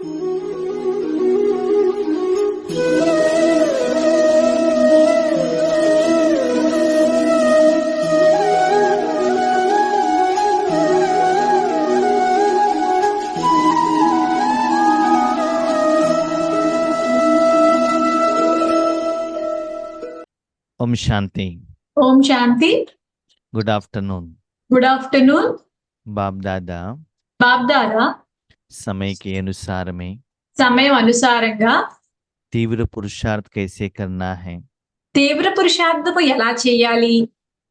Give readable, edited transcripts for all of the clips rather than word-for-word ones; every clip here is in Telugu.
ओम शांति। ओम शांति। Good afternoon. Good afternoon. बाप दादा बाप दादा समय के अनुसार में సమయం అనుసారంగా तीव्र पुरुषार्थ कैसे करना है, తీవ్ర పురుషార్థము ఎలా చేయాలి,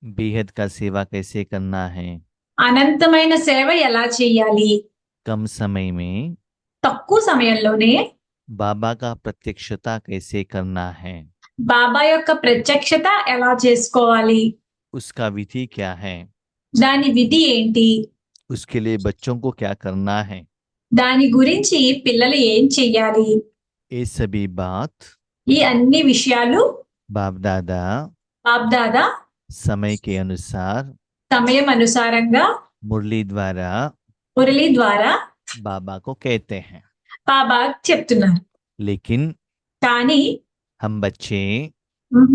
बेहद का सेवा कैसे करना है, అనంతమైన సేవ ఎలా చేయాలి, कम समय में తక్కువ సమయంలోనే बाबा का प्रत्यक्षता कैसे करना है, బాబా యొక్క ప్రత్యక్షత ఎలా చేసుకోవాలి, उसका विधि क्या है, దాని విధి ఏంటి, उसके लिए बच्चों को क्या करना है, దాని గురించి పిల్లలు ఏం చెయ్యాలి, ये सभी बात ఈ అన్ని విషయాలు बाप दादा బాప్ దాదా समय के अनुसार సమయం అనుసారంగా मुरली द्वारा మురళి ద్వారా बाबा को कहते हैं। బాబా చెప్తున్నారు. लेकिन కానీ हम बच्चे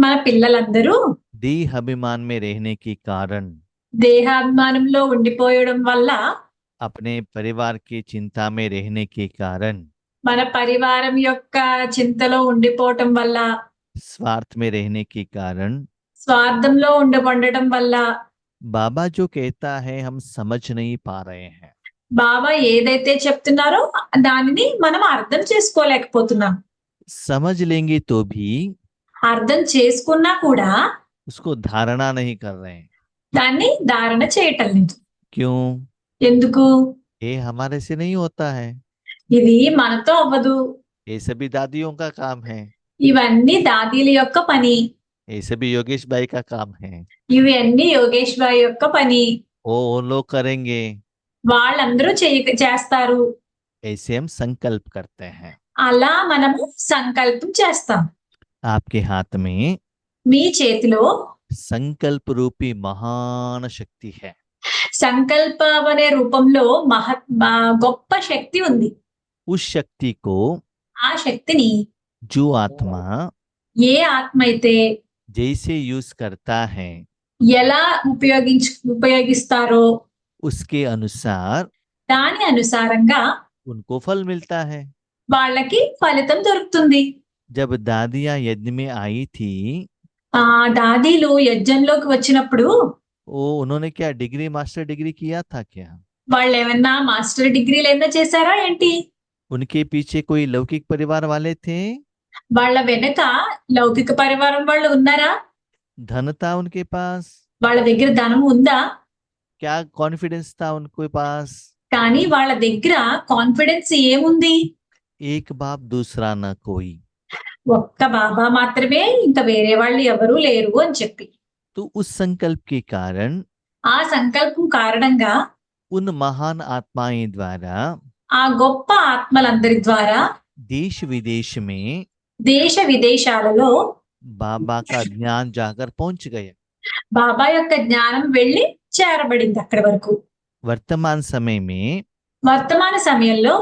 మన పిల్లలందరూ देह अभिमान में रहने के कारण దేహాభిమానంలో ఉండిపోయడం వల్ల, अपने परिवार की चिंता में रहने के कारण మన పరివారం యొక్క చింతలో ఉండిపోవటం వల్ల, स्वार्थ में रहने के कारण స్వార్థంలో ఉండడం వల్ల बाबा जो कहता है हम समझ नहीं पा रहे हैं। బాబా ఏదైతే చెప్తున్నారో దానిని మనం అర్థం చేసుకోలేకపోతున్నాం. समझ लेंगे तो भी అర్థం చేసుకున్నా కూడా उसको धारणा नहीं कर रहे हैं। దాన్ని ధారణ చేయటం లేదు. क्यों? ఎందుకు? ये हमारे से नहीं होता है, ఇది మనతో అవ్వదు. ये सभी दादियों का काम है, ఇవన్నీ దాదీల యొక్క పని, ये सभी योगेश भाई का काम है, ఇవి అన్ని యోగేష్ భాయ్ యొక్క పని, वो लोग करेंगे, వాళ్ళందరూ చేస్తారు. ऐसे हम संकल्प करते हैं। అలా మనము సంకల్పం చేస్తాం. आपके हाथ में మీ చేతిలో संकल्प रूपी महान शक्ति है। సంకల్పం అనే రూపంలో గొప్ప శక్తి ఉంది. उस शक्ति को ఆ శక్తిని जो आत्मा ఏ ఆత్మ అయితే जैसे यूज करता है ఎలా ఉపయోగిస్తారో उसके अनुसार దాని అనుసారంగా उनको फल मिलता है। వాళ్ళకి ఫలితం దొరుకుతుంది. जब दादियां यज्ञ में आई थी, ఆ దాదీలు యజ్ఞంలోకి వచ్చినప్పుడు वो उन्होंने क्या डिग्री मास्टर डिग्री किया था क्या? వాళ్ళు ఏమన్నా మాస్టర్ డిగ్రీలు ఏమన్నా చేశారా ఏంటి? उनके पीछे कोई लौकिक परिवार वाले थे? వాళ్ళ వెనక లౌకిక పరివారం వాళ్ళు ఉన్నారా? धन था उनके पास? వాళ్ళ దగ్గర ధనం ఉందా? क्या कॉन्फिडेंस था उनके पास? కానీ వాళ్ళ దగ్గర కాన్ఫిడెన్స్ ఏముంది? एक बाप दूसरा न कोई। ఒక్క బాబా మాత్రమే, ఇంకా వేరే వాళ్ళు ఎవరూ లేరు అని చెప్పి, तो उस संकल्प के कारण ఆ సంకల్పం కారణంగా उन महान आत्माएं द्वारा ఆ గొప్ప ఆత్మలందరి ద్వారా देश विदेश में దేశ విదేశాలలో बाबा का ज्ञान जाकर पहुंच गया। బాబా యొక్క జ్ఞానం వెళ్ళి చేరబడింది అక్కడి వరకు. वर्तमान समय में వర్తమాన సమయంలో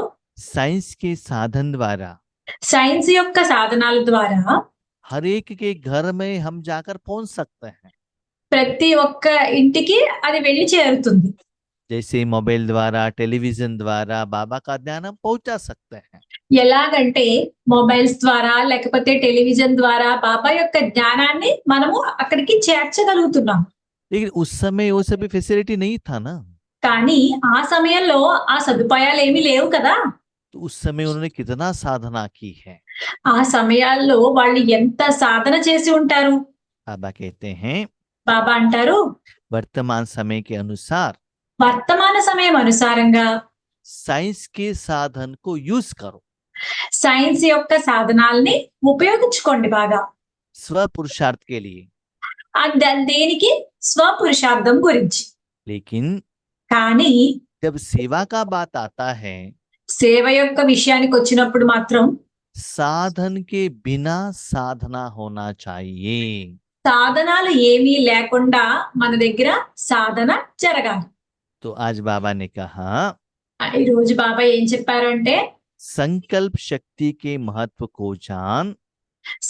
साइंस के साधन द्वारा సైన్స్ యొక్క సాధనాల ద్వారా हर एक के घर में हम जाकर पहुंच सकते हैं। ప్రతి ఒక్క ఇంటికి అది వెళ్ళి చేరుతుంది. जैसे मोबाइल द्वारा टेलीविजन द्वारा बाबा का ज्ञान हम पहुंचा सकते हैं। ఎలాగంటే మొబైల్స్ ద్వారా లేకపోతే టెలివిజన్ ద్వారా బాబా యొక్క జ్ఞానాన్ని మనము అక్కడికి చేర్చగలుగుతున్నాం. लेकिन उस समय वो सभी फैसिलिटी नहीं था ना, కానీ ఆ సమయంలో ఆ సదుపాయాలు ఏమీ లేవు కదా. तो उस समय उन्होंने कितना साधना की है। ఆ సమయాల్లో వాళ్ళు ఎంత సాధన చేసి ఉంటారు. बाबा कहते हैं బాబా అంటారు, वर्तमान समय के अनुसार వర్తమాన సమయం అనుసారంగా साइंस के साधन को यूज करो, సైన్స్ యొక్క సాధనాల్ని ఉపయోగించుకోండి బాగా. स्व पुरुषार्थ के लिए। దేనికి? స్వపురుషార్థం గురించి. लेकिन కానీ जब सेवा का बात आता है, సేవ యొక్క విషయానికి వచ్చినప్పుడు మాత్రం साधन के बिना साधना होना चाहिए। సాధనాలు ఏమీ లేకుండా మన దగ్గర సాధన జరగాలి. तो आज बाबा ने कहा ఈ రోజు బాబా ఏం చెప్పారంటే, संकल्प शक्ति के महत्व को जान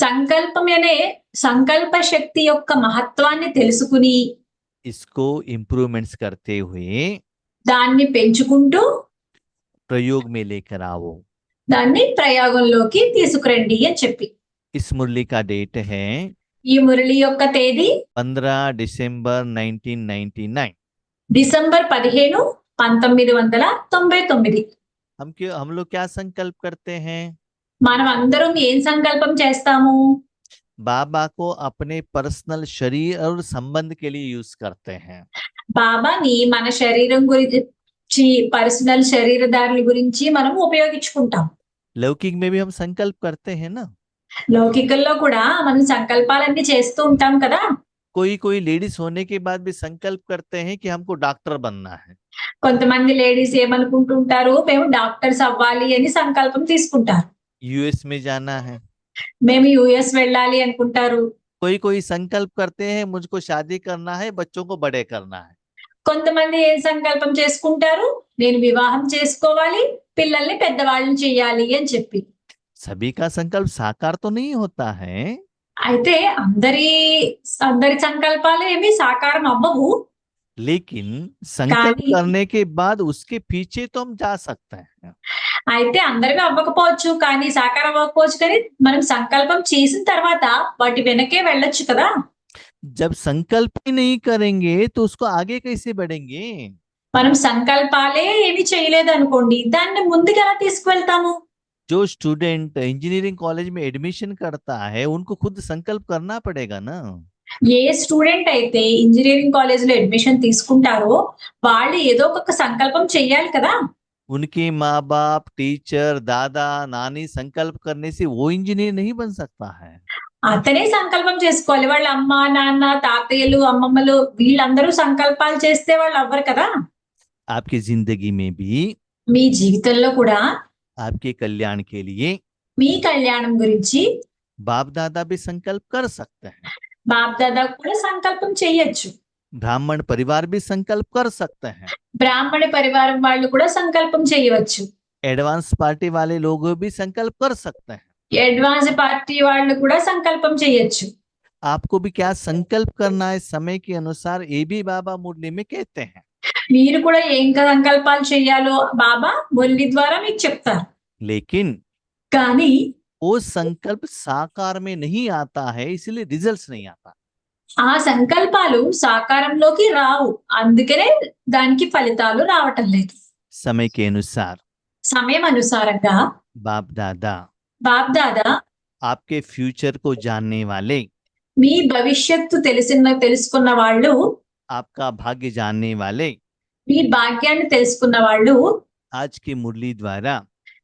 సంకల్పం అనే సంకల్ప శక్తి యొక్క మహత్వాన్ని తెలుసుకుని इसको इम्प्रूवमेंट्स करते हुए దాన్ని పెంచుకుంటూ प्रयोग में लेकर आओ। దాన్ని ప్రయోగంలోకి తీసుకురండి అని చెప్పి इस मुरली का डेट है ఈ మురళి యొక్క తేదీ 15 दिसंबर 1999। డిసెంబర్ 15, 1999. हम लोग क्या संकल्प करते हैं? మనం అందరం ఏం సంకల్పం చేస్తాము? बाबा को अपने पर्सनल शरीर और संबंध के लिए यूज करते हैं। బాబాని మన శరీరం గురించి పర్సనల్ శరీరధారుల గురించి మనం ఉపయోగించుకుంటాం. लौकिक में भी हम संकल्प करते हैं ना। లౌకికల్లో కూడా మనం సంకల్పాలన్నీ చేస్తూ ఉంటాం కదా. कोई लेडीज होने के बाद भी संकल्प करते हैं कि हमको डॉक्टर बनना है। కొంతమంది లేడీస్ ఏమనుకుంటుంటారు, మేము డాక్టర్స్ అవ్వాలి అని సంకల్పం తీసుకుంటారు. यूएस में जाना है। మేము యుఎస్ వెళ్ళాలి అనుకుంటారు. कोई संकल्प करते हैं मुझको शादी करना है, बच्चों को बड़े करना है। కొంతమంది ఏం సంకల్పం చేసుకుంటారు, నేను వివాహం చేసుకోవాలి, పిల్లల్ని పెద్దవాళ్ళని చేయాలి అని చెప్పి. सभी का संकल्प साकार तो नहीं होता है। అయితే అందరి సంకల్పాలు ఏమి సాకారం అవ్వవు. लेकिन संकल्प కానీ करने के बाद उसके पीछे तो हम जा सकते हैं। అయితే అందరివి అవ్వకపోవచ్చు, కానీ సాకారం అవ్వకపోవచ్చు, కానీ మనం సంకల్పం చేసిన తర్వాత వాటి వెనకే వెళ్ళొచ్చు కదా. जब संकल्प ही नहीं करेंगे तो उसको आगे कैसे बढ़ेंगे? మనం సంకల్పాలే ఏమి చేయలేదు అనుకోండి, దాన్ని ముందుకు ఎలా తీసుకువెళ్తాము? जो स्टूडेंट इंजीनियरिंग कॉलेज में एडमिशन करता है उनको खुद संकल्प करना पड़ेगा ना। ఏ స్టూడెంట్ అయితే ఇంజనీరింగ్ కాలేజ్ లో అడ్మిషన్ తీసుకుంటారో వాళ్ళు ఏదో ఒక సంకల్పం చెయ్యాలి కదా. उनके माँ बाप, टीचर, दादा, नानी संकल्प करने से वो इंजीनियर नहीं बन सकता है। అతనే సంకల్పం చేసుకోవాలి. వాళ్ళ అమ్మ నాన్న తాతయ్యలు అమ్మమ్మలు వీళ్ళందరూ సంకల్పాలు చేస్తే వాళ్ళు అవ్వరు కదా. आपकी जिंदगी में भी మీ జీవితంలో కూడా आपके कल्याण के लिए మీ కళ్యాణం గురించి बाप दादा भी संकल्प कर सकते हैं। బాప్ దాదా కూడా సంకల్పం చేయొచ్చు. ब्राह्मण परिवार भी संकल्प कर सकते हैं। బ్రాహ్మణ పరివారం వాళ్ళు కూడా సంకల్పం చేయవచ్చు. एडवांस पार्टी वाले लोग भी संकल्प कर सकते हैं। అడ్వాన్స్ పార్టీ వాళ్ళు కూడా సంకల్పం చేయొచ్చు. आपको भी क्या संकल्प करना है समय के अनुसार, ये भी बाबा मुरली में कहते हैं। మీరు కూడా ఏం సంకల్పాలు చేయాలో బాబా మురళి ద్వారా మీకు చెప్తారు. लेकिन కానీ वो संकल्प साकार में नहीं आता है, इसलिए रिजल्ट्स नहीं आता। ఆ సంకల్పాలు సాకారంలోకి రావు, అందుకనే దానికి ఫలితాలు రావటం లేదు. समय के अनुसार సమయం అనుసారంగా बाप दादा బాప్ దాదా आपके फ्यूचर को जानने वाले, మీ భవిష్యత్తు తెలుసుకున్న వాళ్ళు, आपका भाग्य जानने वाले మీ భాగ్యాన్ని తెలుసుకున్న వాళ్ళు आज की मुरली द्वारा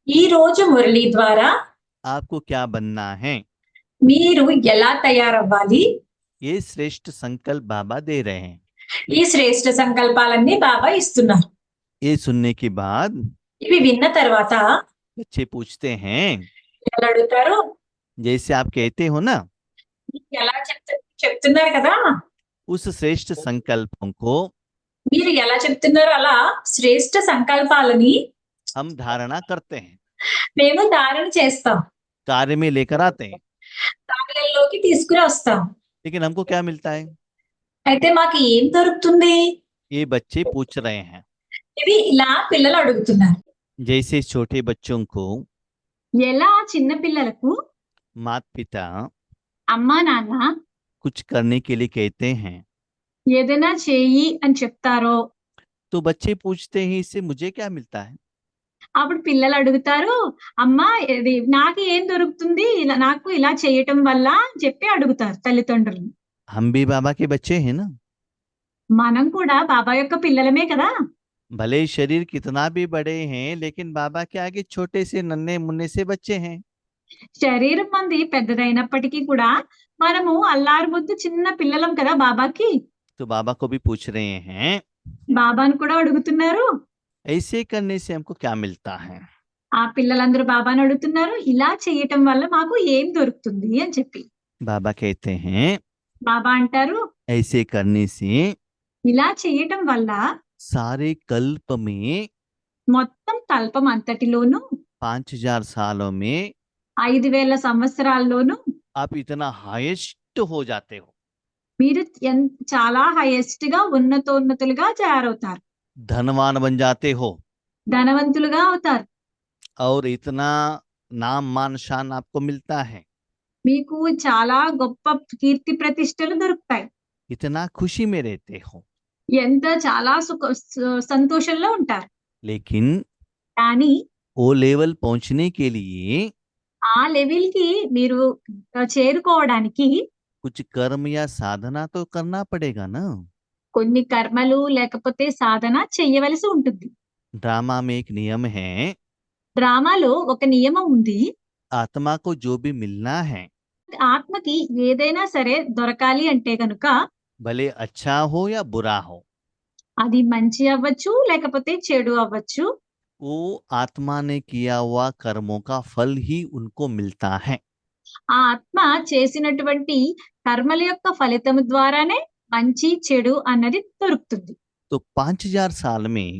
ఈ రోజు మురళి ద్వారా आपको क्या बनना है, మీరు ఎలా తయారవ్వాలి, ये श्रेष्ठ संकल्प बाबा दे रहे हैं। ఈ శ్రేష్ఠ సంకల్పాలన్నీ బాబా ఇస్తున్నారు. ये सुनने के बाद ఇవి విన్న తర్వాత बच्चे पूछते हैं, ఎలా అడుగుతారు, जैसे आप कहते हो ना, ఎలా చెప్తున్నారు కదా, उस श्रेष्ठ संकल्पों को మీరు ఎలా చెప్తున్నారు అలా శ్రేష్ఠ సంకల్పాలని हम धारणा करते हैं, మేము ధారణ చేస్తాం, कार्य में लेकर आते हैं। కార్యాలలోకి తీసుకుని వస్తాం. लेकिन हमको क्या मिलता है? అయితే మాకు ఏం దొరుకుతుంది? ये बच्चे पूछ रहे हैं। ఇవి ఇలా పిల్లలు అడుగుతున్నారు. जैसे छोटे बच्चों को ఎలా చిన్న పిల్లలకు माता पिता అమ్మా నాన్న कुछ करने के लिए कहते हैं, ఏదైనా చేయి అని చెప్తారో तो बच्चे पूछते हैं इससे मुझे क्या मिलता है? అప్పుడు పిల్లలు అడుగుతారు, అమ్మా ఇది నాకు ఏం దొరుకుతుంది, నాకు ఇలా చేయటం వల్ల అని చెప్పి అడుగుతారు తల్లిదండ్రులు. हम भी बाबा के बच्चे हैं ना। మనం కూడా బాబా యొక్క పిల్లలమే కదా. भले शरीर कितना भी बड़े हैं, लेकिन बाबा के आगे छोटे से नन्हे मुन्ने से बच्चे हैं। శరీరం మంది పెద్దదైనప్పటికీ కూడా మనము అల్లారు ముద్దు చిన్న పిల్లలం కదా బాబాకి. तो बाबा को भी पूछ रहे हैं, బాబాను కూడా అడుగుతున్నారు, ऐसे करने से हमको क्या मिलता है? ఆ పిల్లలందరూ బాబాను అడుగుతున్నారు, ఇలా చేయటం వల్ల మాకు ఏం దొరుకుతుంది అని చెప్పి. बाबा कहते हैं, బాబా అంటారు, ऐसे करने से ఇలా చేయటం వల్ల सारे कल्प में మొత్తం కల్పం అంతటిలోనూ 5000 सालों में 5000 సంవత్సరాల్లోనూ आप इतना हाईएस्ट हो जाते हो, మీరు చాలా హైయెస్ట్ గా ఉన్నతోన్నతులుగా తయారవుతారు. धनवान बन जाते हो, ధనవంతులుగా అవుతారు. और इतना नाम मान शान आपको मिलता है, మీకు చాలా గొప్ప కీర్తి ప్రతిష్టలు దొరుకుతాయి. इतना खुशी में रहते हो। చాలా సంతోషంలో ఉంటారు. लेकिन కానీ वो लेवल पहुंचने के लिए ఆ లెవెల్‌కి మీరు చేరుకోవడానికి कुछ कर्म या साधना तो करना पड़ेगा ना। కొన్ని కర్మలు లేకపోతే సాధన చెయ్యవలసి ఉంటుంది. ड्रामा में एक नियम है, డ్రామాలో ఒక నియమం ఉంది. आत्मा को जो भी मिलना है, ఆత్మకి ఏదైనా సరే దొరకాలి అంటే గనుక भले अच्छा हो या बुरा हो, అది మంచి అవ్వచ్చు, లేకపోతే చెడు అవ్వచ్చు. वो आत्मा ने किया हुआ कर्मों का फल ही उनको मिलता है। ఆ ఆత్మ చేసినటువంటి కర్మల యొక్క ఫలితం ద్వారానే మంచి, చెడు అన్నది దొరుకుతుంది. तो 5000 साल में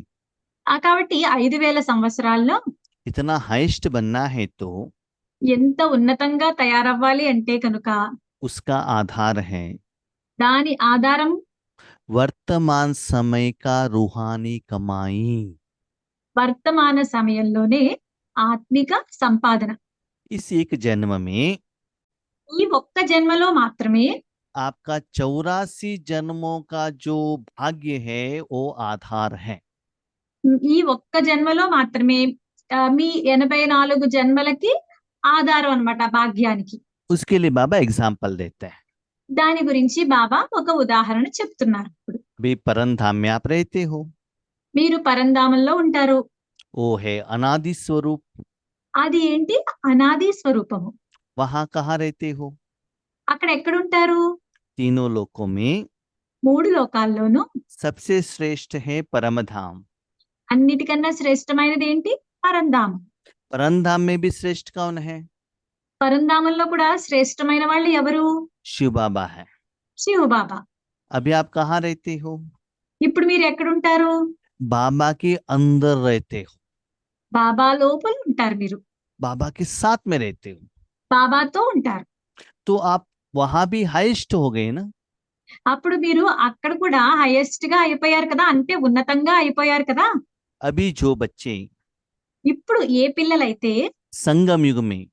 కాబట్టి 5000 సంవత్సరాల్లో इतना हाइस्ट बनना है तो ఎంత ఉన్నతంగా తయారవ్వాలి అంటే కనుక उसका आधार है దాని ఆధారం वर्तमान समय का रूहानी कमाई। వర్తమాన సమయంలోనే ఆత్మిక సంపాదన. इस एक जन्म में ఈ ఒక్క జన్మలో మాత్రమే आपका 84 जन्मों का जो भाग्य है वो आधार है। ఈ ఒక్క జన్మలో మాత్రమే మీ 84 జన్మలకి ఆధారం అన్నమాట భాగ్యానికి. उसके लिए बाबा एग्जाम्पल देते हैं। దాని గురించి బాబా ఒక ఉదాహరణ చెప్తున్నారు. ఇప్పుడు अभी परमधाम में आप रहते हो, మీరు పరంధామంలో ఉంటారు. वो है अनादि स्वरूप। అది ఏంటి? అనాది స్వరూపము. वहां कहाँ रहते हो? అక్కడ ఎక్కడుంటారు? तीनों लोकों में 3 లోకాల్లోనూ सबसे श्रेष्ठ है परमधाम। అన్నిటికన్నా శ్రేష్టమైనది ఏంటి? పరంధామం. परमधाम में भी श्रेष्ठ कौन है? పరంధామంలో కూడా శ్రేష్టమైన వాళ్ళు ఎవరు? शिव बाबा है। శివబాబా. अभी आप कहाँ रहते हो? ఇప్పుడు మీరు ఎక్కడుంటారు? बाबा के अंदर रहते हो, బాబా లోపల ఉంటారు మీరు. बाबा के साथ में रहते हो, బాబాతో ఉంటారు. तो आप वहां भी हाईएस्ट हो गए ना। అప్పుడు మీరు అక్కడ కూడా హైయెస్ట్ గా అయిపోయారు కదా, అంటే ఉన్నతంగా అయిపోయారు కదా. अभी जो बच्चे ఇప్పుడు ఏ పిల్లలైతే संगम युग में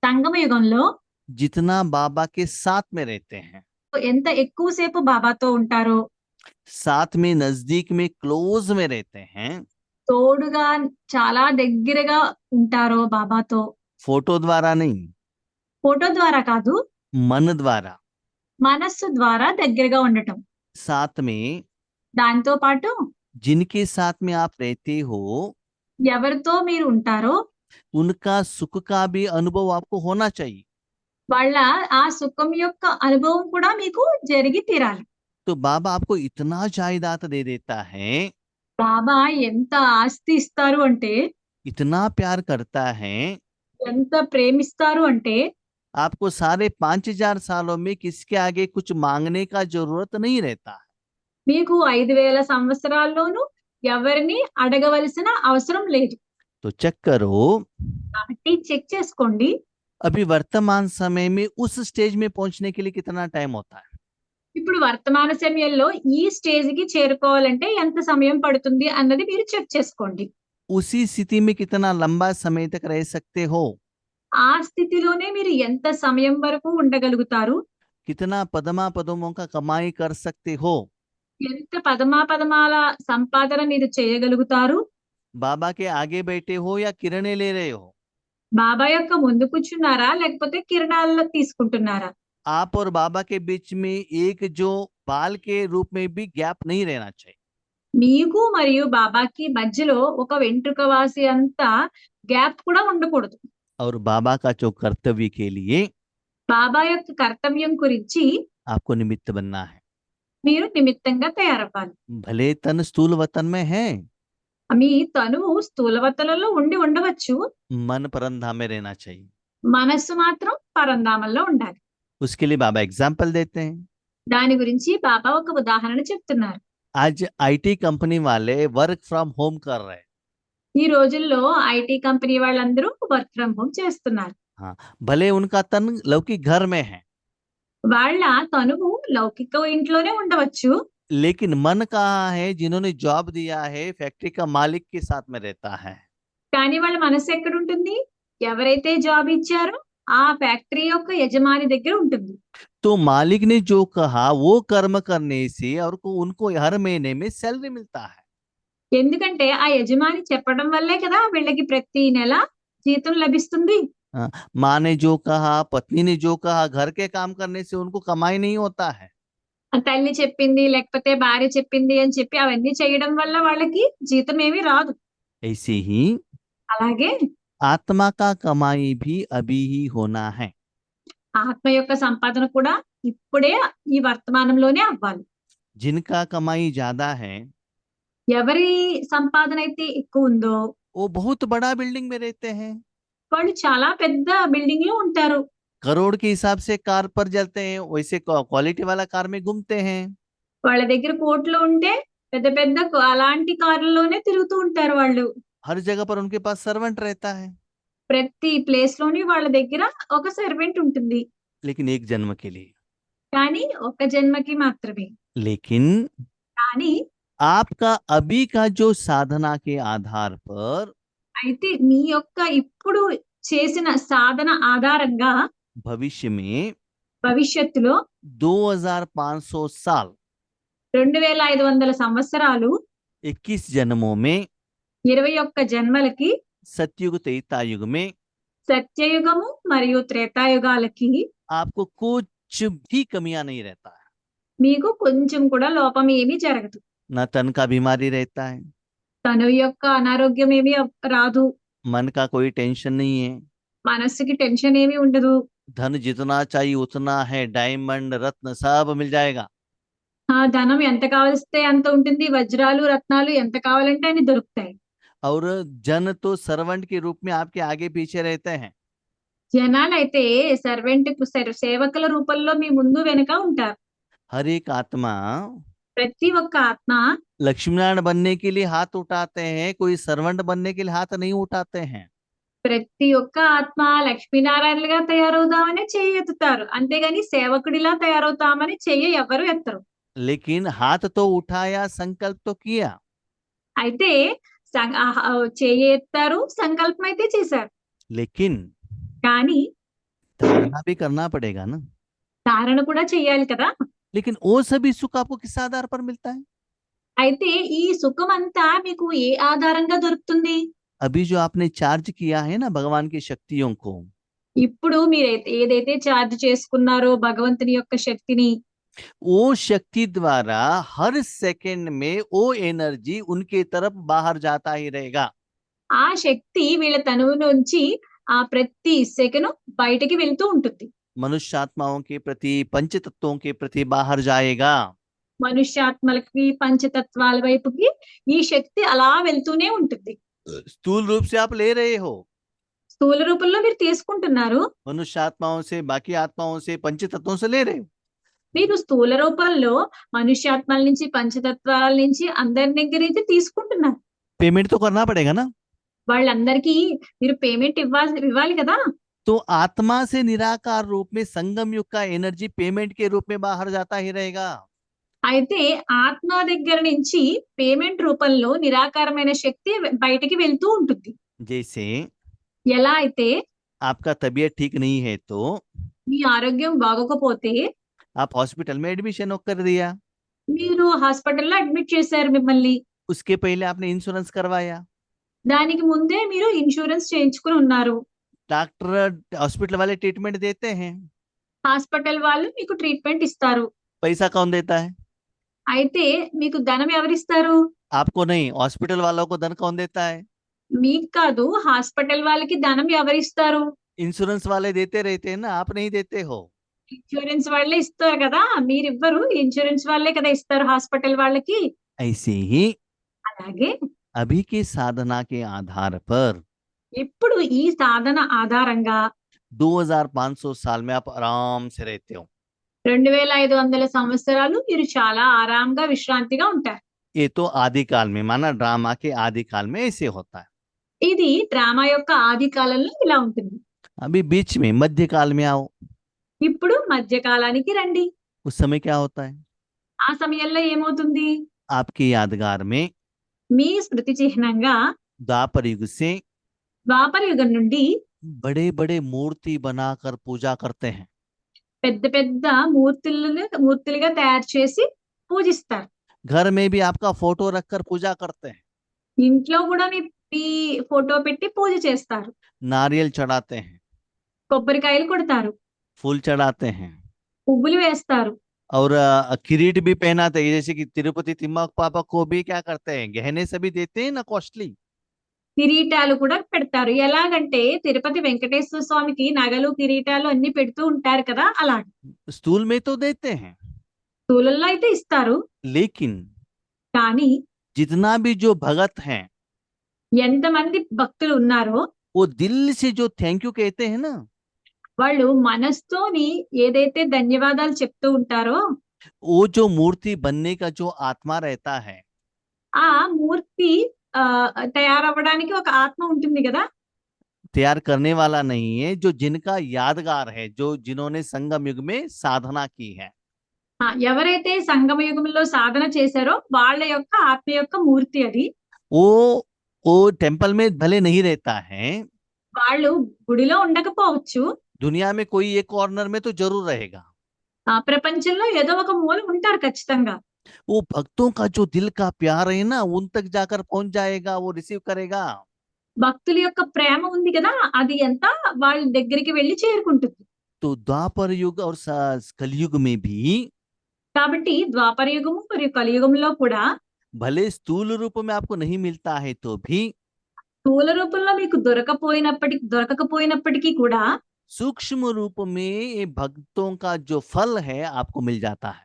సంగమ యుగంలో जितना बाबा के साथ में रहते हैं, ఎంత ఎక్కువసేపు బాబాతో ఉంటారో, साथ में नजदीक में क्लोज में रहते हैं, తోడుగా చాలా దగ్గరగా ఉంటారో బాబాతో, फोटो द्वारा नहीं, ఫోటో ద్వారా కాదు, मन द्वारा, మనస్సు ద్వారా దగ్గరగా ఉండటం. साथ में దాంతో పాటు जिनके साथ में आप रहते हो ఎవరితో మీరు ఉంటారో उनका सुख का भी अनुभव आपको होना चाहिए। వాళ్ళ ఆ సుఖం యొక్క అనుభవం కూడా మీకు జరిగి తీరాలి. तो बाबा आपको इतना जायदाद दे देता है, బాబా ఎంత ఆస్తి ఇస్తారు అంటే, इतना प्यार करता है, ఎంత ప్రేమిస్తారు అంటే आपको सारे 5000 सालों में किसके आगे कुछ मांगने का जरूरत नहीं रहता है। మీకు 5000 సంవత్సరాల్లోనూ ఎవరిని అడగవలసిన అవసరం లేదు. तो चेक करो, కాబట్టి చెక్ చేసుకోండి. अभी वर्तमान समय में उस स्टेज में पहुंचने के लिए कितना टाइम होता है? ఇప్పుడు వర్తమాన సమయంలో ఈ స్టేజ్ కి చేరుకోవాలంటే ఎంత సమయం పడుతుంది అన్నది మీరు చెక్ చేసుకోండి. उसी स्थिति में कितना लंबा समय तक रह सकते हो? ఆ స్థితిలోనే మీరు ఎంత సమయం వరకు ఉండగలుగుతారు, कितना पदमा पदमों का कमाई कर सकते हो? ఎంత పదమాల సంపాదన మీరు చేయగలుగుతారు. बाबा के आगे बैठे हो या किरणें ले रहे हो? బాబా యొక్క ముందు కూర్చున్నారా, లేకపోతే కిరణాల్లో తీసుకుంటున్నారా? आप और बाबा के बीच में एक जो बाल के रूप में भी गैप नहीं रहना चाहिए। మీకు మరియు బాబాకి మధ్యలో ఒక వెంట్రుక వాసి అంత గ్యాప్ కూడా ఉండకూడదు. और बाबा का जो कर्तव्य के लिए బాబా యొక్క కర్తవ్యం గురించి आपको निमित्त बनना है। మీరు నిమిత్తంగా తయారవ్వాలి. भले तन स्थूल वतन में है, మీ తనువు స్థూలవతలలో ఉండి ఉండవచ్చు, मन परमधाम में रहना चाहिए। మనస్సు మాత్రం పరంధామంలో ఉండాలి. उसके लिए बाबा एग्जाम्पल देते हैं। దాని గురించి బాబా ఒక ఉదాహరణ చెప్తున్నారు. आज आईटी कंपनी वाले वर्क फ्रॉम होम कर रहे हैं। ఈ రోజుల్లో ఐటీ కంపెనీ వాళ్ళందరూ వర్క్ ఫ్రమ్ హోమ్ చేస్తున్నారు. हाँ, भले उनका तन लौकिक घर में है, వాళ్ళ తనువు లౌకిక ఇంట్లోనే ఉండవచ్చు. लेकिन मन कहाँ है, जिन्होंने जॉब दिया है फैक्ट्री का मालिक के साथ में रहता है। కానీ వాళ్ళ మనస్సు ఎక్కడుంటుంది? ఎవరైతే జాబ్ ఇచ్చారో ఆ ఫ్యాక్టరీ యొక్క యజమాని దగ్గర ఉంటుంది. तो मालिक ने जो कहा वो कर्म करने से और उनको हर महीने में सैलरी मिलता है। ఎందుకంటే ఆ యజమాని చెప్పడం వల్లే కదా వీళ్ళకి ప్రతి నెల జీతం లభిస్తుంది. हाँ, माँ ने जो कहा, पत्नी ने जो कहा, घर के काम करने से उनको कमाई नहीं होता है। ఆ తల్లి చెప్పింది లేకపోతే భార్య చెప్పింది అని చెప్పి అవన్నీ చేయడం వల్ల వాళ్ళకి జీతం ఏమీ రాదు. ऐसे ही అలాగే आत्मा का कमाई भी अभी ही होना है। ఆత్మ యొక్క సంపాదన కూడా ఇప్పుడే ఈ వర్తమానంలోనే అవ్వాలి. जिनका कमाई ज्यादा है ఎవరి సంపాదన అయితే ఎక్కువ ఉందో वो बहुत बड़ा बिल्डिंग में रहते हैं, వాళ్ళు చాలా పెద్ద బిల్డింగ్ లో ఉంటారు. करोड़ के हिसाब से कार पर चलते हैं, वैसे क्वालिटी वाला कार में घूमते हैं। వాళ్ళ దగ్గర కోట్లు ఉంటే పెద్ద పెద్ద అలాంటి కార్లలోనే తిరుగుతూ ఉంటారు వాళ్ళు. हर जगह पर उनके पास सर्वेंट रहता है, ప్రతి ప్లేస్ లోని వాళ్ళ దగ్గర ఒక సర్వెంట్ ఉంటుంది. लेकिन एक जन्म के लिए। కానీ ఒక జన్మకి మాత్రమే. लेकिन కానీ आपका अभी का जो साधना के आधार पर అయితే మీ యొక్క ఇప్పుడు చేసిన సాధన ఆధారంగా भविष्य में భవిష్యత్తులో 2500 साल 2500 సంవత్సరాలు 21 जन्मों में 21 జన్మలకి सतयुग त्रेता युग में సత్యయుగము మరియు త్రేతాయుగాలకి आपको कुछ भी कमियां नहीं रहता है। మీకు కొంచెం కూడా లోపం ఏమీ జరగదు. न तन का बीमारी रहता है, తను యొక్క అనారోగ్యం ఏమీ రాదు. मन का कोई टेंशन नहीं है, మనస్సుకి టెన్షన్ ఏమీ ఉండదు. धन जितना चाहिए उतना है, डायमंड रत्न सब मिल जाएगा। ఆ ధనం ఎంత కావలిస్తే అంత ఉంటుంది. వజ్రాలు రత్నాలు ఎంత కావాలంటే అన్ని దొరుకుతాయి. और जन तो सर्वेंट के रूप में आपके आगे पीछे रहते हैं। జనాలైతే సర్వెంట్ సేవకుల రూపంలో మీ ముందు వెనుక ఉంటారు. हर एक आत्मा ప్రతి ఒక్క ఆత్మ लक्ष्मीनारायण बनने के लिए हाथ उठाते हैं, कोई सर्वेंट बनने के लिए हाथ नहीं उठाते हैं। ప్రతి ఒక్క ఆత్మ లక్ష్మీనారాయణలుగా తయారవుదామని చెయ్యి ఎత్తుతారు. అంతేగాని సేవకుడిలా తయారవుతామని చెయ్యి ఎవరు ఎత్తరు. लेकिन हाथ तो उठाया, संकल्प तो किया, అయితే చెయ్యి ఎత్తారు, संकल्पం అయితే చేశారు. लेकिन కానీ धारणा भी करना पड़ेगा ना। ధారణ కూడా చెయ్యాలి కదా. लेकिन वो सभी सुख आपको किस आधार पर मिलता है? అయితే ఈ సుఖం అంతా మీకు ఏ ఆధారంగా దొరుకుతుంది? अभी जो आपने चार्ज किया है ना भगवान की शक्तियों को, ఇప్పుడు మీరైతే ఏదైతే చార్జ్ చేసుకున్నారో భగవంతుని యొక్క శక్తిని, वो शक्ति द्वारा हर सेकंड में वो एनर्जी उनके तरफ बाहर जाता ही रहेगा। ఆ శక్తి వీళ్ళ తనువు నుంచి ఆ ప్రతి సెకను బయటికి వెళ్తూ ఉంటుంది. मनुष्य आत्माओं के प्रति, पंच तत्वों के प्रति बाहर जाएगा। మనుష్యాత్మలకి పంచతత్వాల వైపుకి ఈ శక్తి అలా వెళ్తూనే ఉంటుంది. स्थूल रूप से आप ले रहे हो, స్థూల రూపంలో మీరు తీసుకుంటున్నారు. मनुष्य आत्माओं से, बाकी आत्माओं से, पंच तत्वों से ले रहे हो। మీరు స్థూల రూపంలో మనుష్యాత్మల నుంచి పంచతత్వాల నుంచి అందరి దగ్గర నుంచి తీసుకుంటున్నారు. पेमेंट तो करना पड़ेगा ना। వాళ్ళందరికీ మీరు పేమెంట్ ఇవ్వాలి కదా. तो आत्मा से निराकार रूप में संगम युग का एनर्जी पेमेंट के रूप में बाहर जाता ही रहेगा। అయితే ఆత్మ దగ్గర నుంచి పేమెంట్ రూపంలో నిరాకారమైన శక్తి బయటికి వెళ్తూ ఉంటుంది. जैसे ఎలా అయితే आपका तबीयत ठीक नहीं है तो మీ ఆరోగ్యం బాగోకపోతే आप हॉस्पिटल में एडमिशन कर दिया, మీరు హాస్పిటల్లో అడ్మిట్ చేశారు మిమ్మల్ని. उसके पहले आपने इंश्योरेंस करवाया, దానికి ముందే మీరు ఇన్సూరెన్స్ చేయించుకుని ఉన్నారు. डॉक्टर हॉस्पिटल वाले ट्रीटमेंट देते हैं, హాస్పిటల్ వాళ్ళు మీకు ట్రీట్మెంట్ ఇస్తారు. पैसा कौन देता है? అయితే మీకు ధనం ఎవరిస్తారు? आपको नहीं, हॉस्पिटल वालों को धन कौन देता है? మీకు కాదు, హాస్పిటల్ వాళ్ళకి ధనం ఎవరిస్తారు? इंश्योरेंस वाले देते रहते हैं ना, आप नहीं देते हो। ఇన్సూరెన్స్ వాళ్ళే ఇస్తారు కదా, మీరు ఇవ్వరు. ఇన్సూరెన్స్ వాళ్ళే కదా ఇస్తారు హాస్పిటల్ వాళ్ళకి. ऐसे ही అలాగే अभी की साधना के आधार पर ఇప్పుడు ఈ సాధన ఆధారంగా 2500 साल में आप आराम से रहते हो। 2500 సంవత్సరాలు మీరు చాలా ఆరాంగా విశ్రాంతిగా ఉంటారు. ये तो आदि काल में, माना ड्रामा के आदि काल में ऐसे होता है। ఇది డ్రామా యొక్క ఆది కాలంలో ఇలా ఉంటుంది. अभी बीच में मध्यकाल में आओ, ఇప్పుడు మధ్యకాలానికి రండి. उस समय क्या होता है? ఆ సమయంలో ఏమవుతుంది? आपकी यादगार में మీ స్మృతి చిహ్నంగా द्वापर युग से ద్వాపర యుగం నుండి बड़े बड़े मूर्ति बनाकर पूजा करते हैं। పెద్ద పెద్ద మూర్తులుగా తయారు చేసి పూజిస్తారు. घर में भी आपका फोटो रखकर पूजा करते हैं। ఇంట్లో కూడా మీ ఫోటో పెట్టి పూజ చేస్తారు. नारियल चढ़ाते हैं, కొబ్బరికాయలు కొడతారు, फूल चढ़ाते हैं, పువ్వులు వేస్తారు, और किरीट भी पहनाते हैं। जैसे कि तिरुपति तिम्मक पापा को भी क्या करते हैं, गहने सभी देते हैं ना, कॉस्टली। కిరీటాలు కూడా పెడతారు. ఎలాగంటే తిరుపతి వెంకటేశ్వర స్వామికి నగలు కిరీటాలు అన్ని పెడుతూ ఉంటారు కదా, అలా स्थूल में तो देते हैं, స్థూలంలో అయితే ఇస్తారు. लेकिन కానీ जितना भी जो भगत हैं ఎంతమంది భక్తులు ఉన్నారో वो दिल से जो थैंक यू कहते हैं ना, వాళ్ళు మనస్తోని ఏదైతే ధన్యవాదాలు చెప్తూ ఉంటారో वो जो मूर्ति बनने का जो आत्मा रहता है, ఆ మూర్తి తయారవ్వడానికి ఒక ఆత్మ ఉంటుంది కదా, तैयार करने वाला नहीं है, जो जिनका यादगार है, जो जिन्होंने संगम युग में साधना की है। ఎవరైతే సంగమ యుగంలో సాధన చేశారో వాళ్ళ యొక్క ఆత్మ యొక్క మూర్తి అది. वो वो टेम्पल में भले नहीं रहता है, వాళ్ళు గుడిలో ఉండకపోవచ్చు, दुनिया में कोई एक कॉर्नर में तो जरूर रहेगा। ప్రపంచంలో ఏదో ఒక మూల ఉంటారు ఖచ్చితంగా. वो भक्तों का जो दिल का प्यार है ना, उन तक जाकर पहुंच जाएगा, वो रिसीव करेगा। భక్తుల యొక్క ప్రేమ ఉంది కదా, అది ఎంత వాళ్ళ దగ్గరికి వెళ్ళి చేరుకుంటుంది. तो द्वापर युग और कलयुग में भी కాబట్టి ద్వాపర యుగము మరియు కలియుగంలో కూడా भले स्थूल रूप में आपको नहीं मिलता है तो भी స్థూల రూపంలో మీకు దొరకకపోయినప్పటికీ కూడా सूक्ष्म रूप में ये भक्तों का जो फल है आपको मिल जाता है।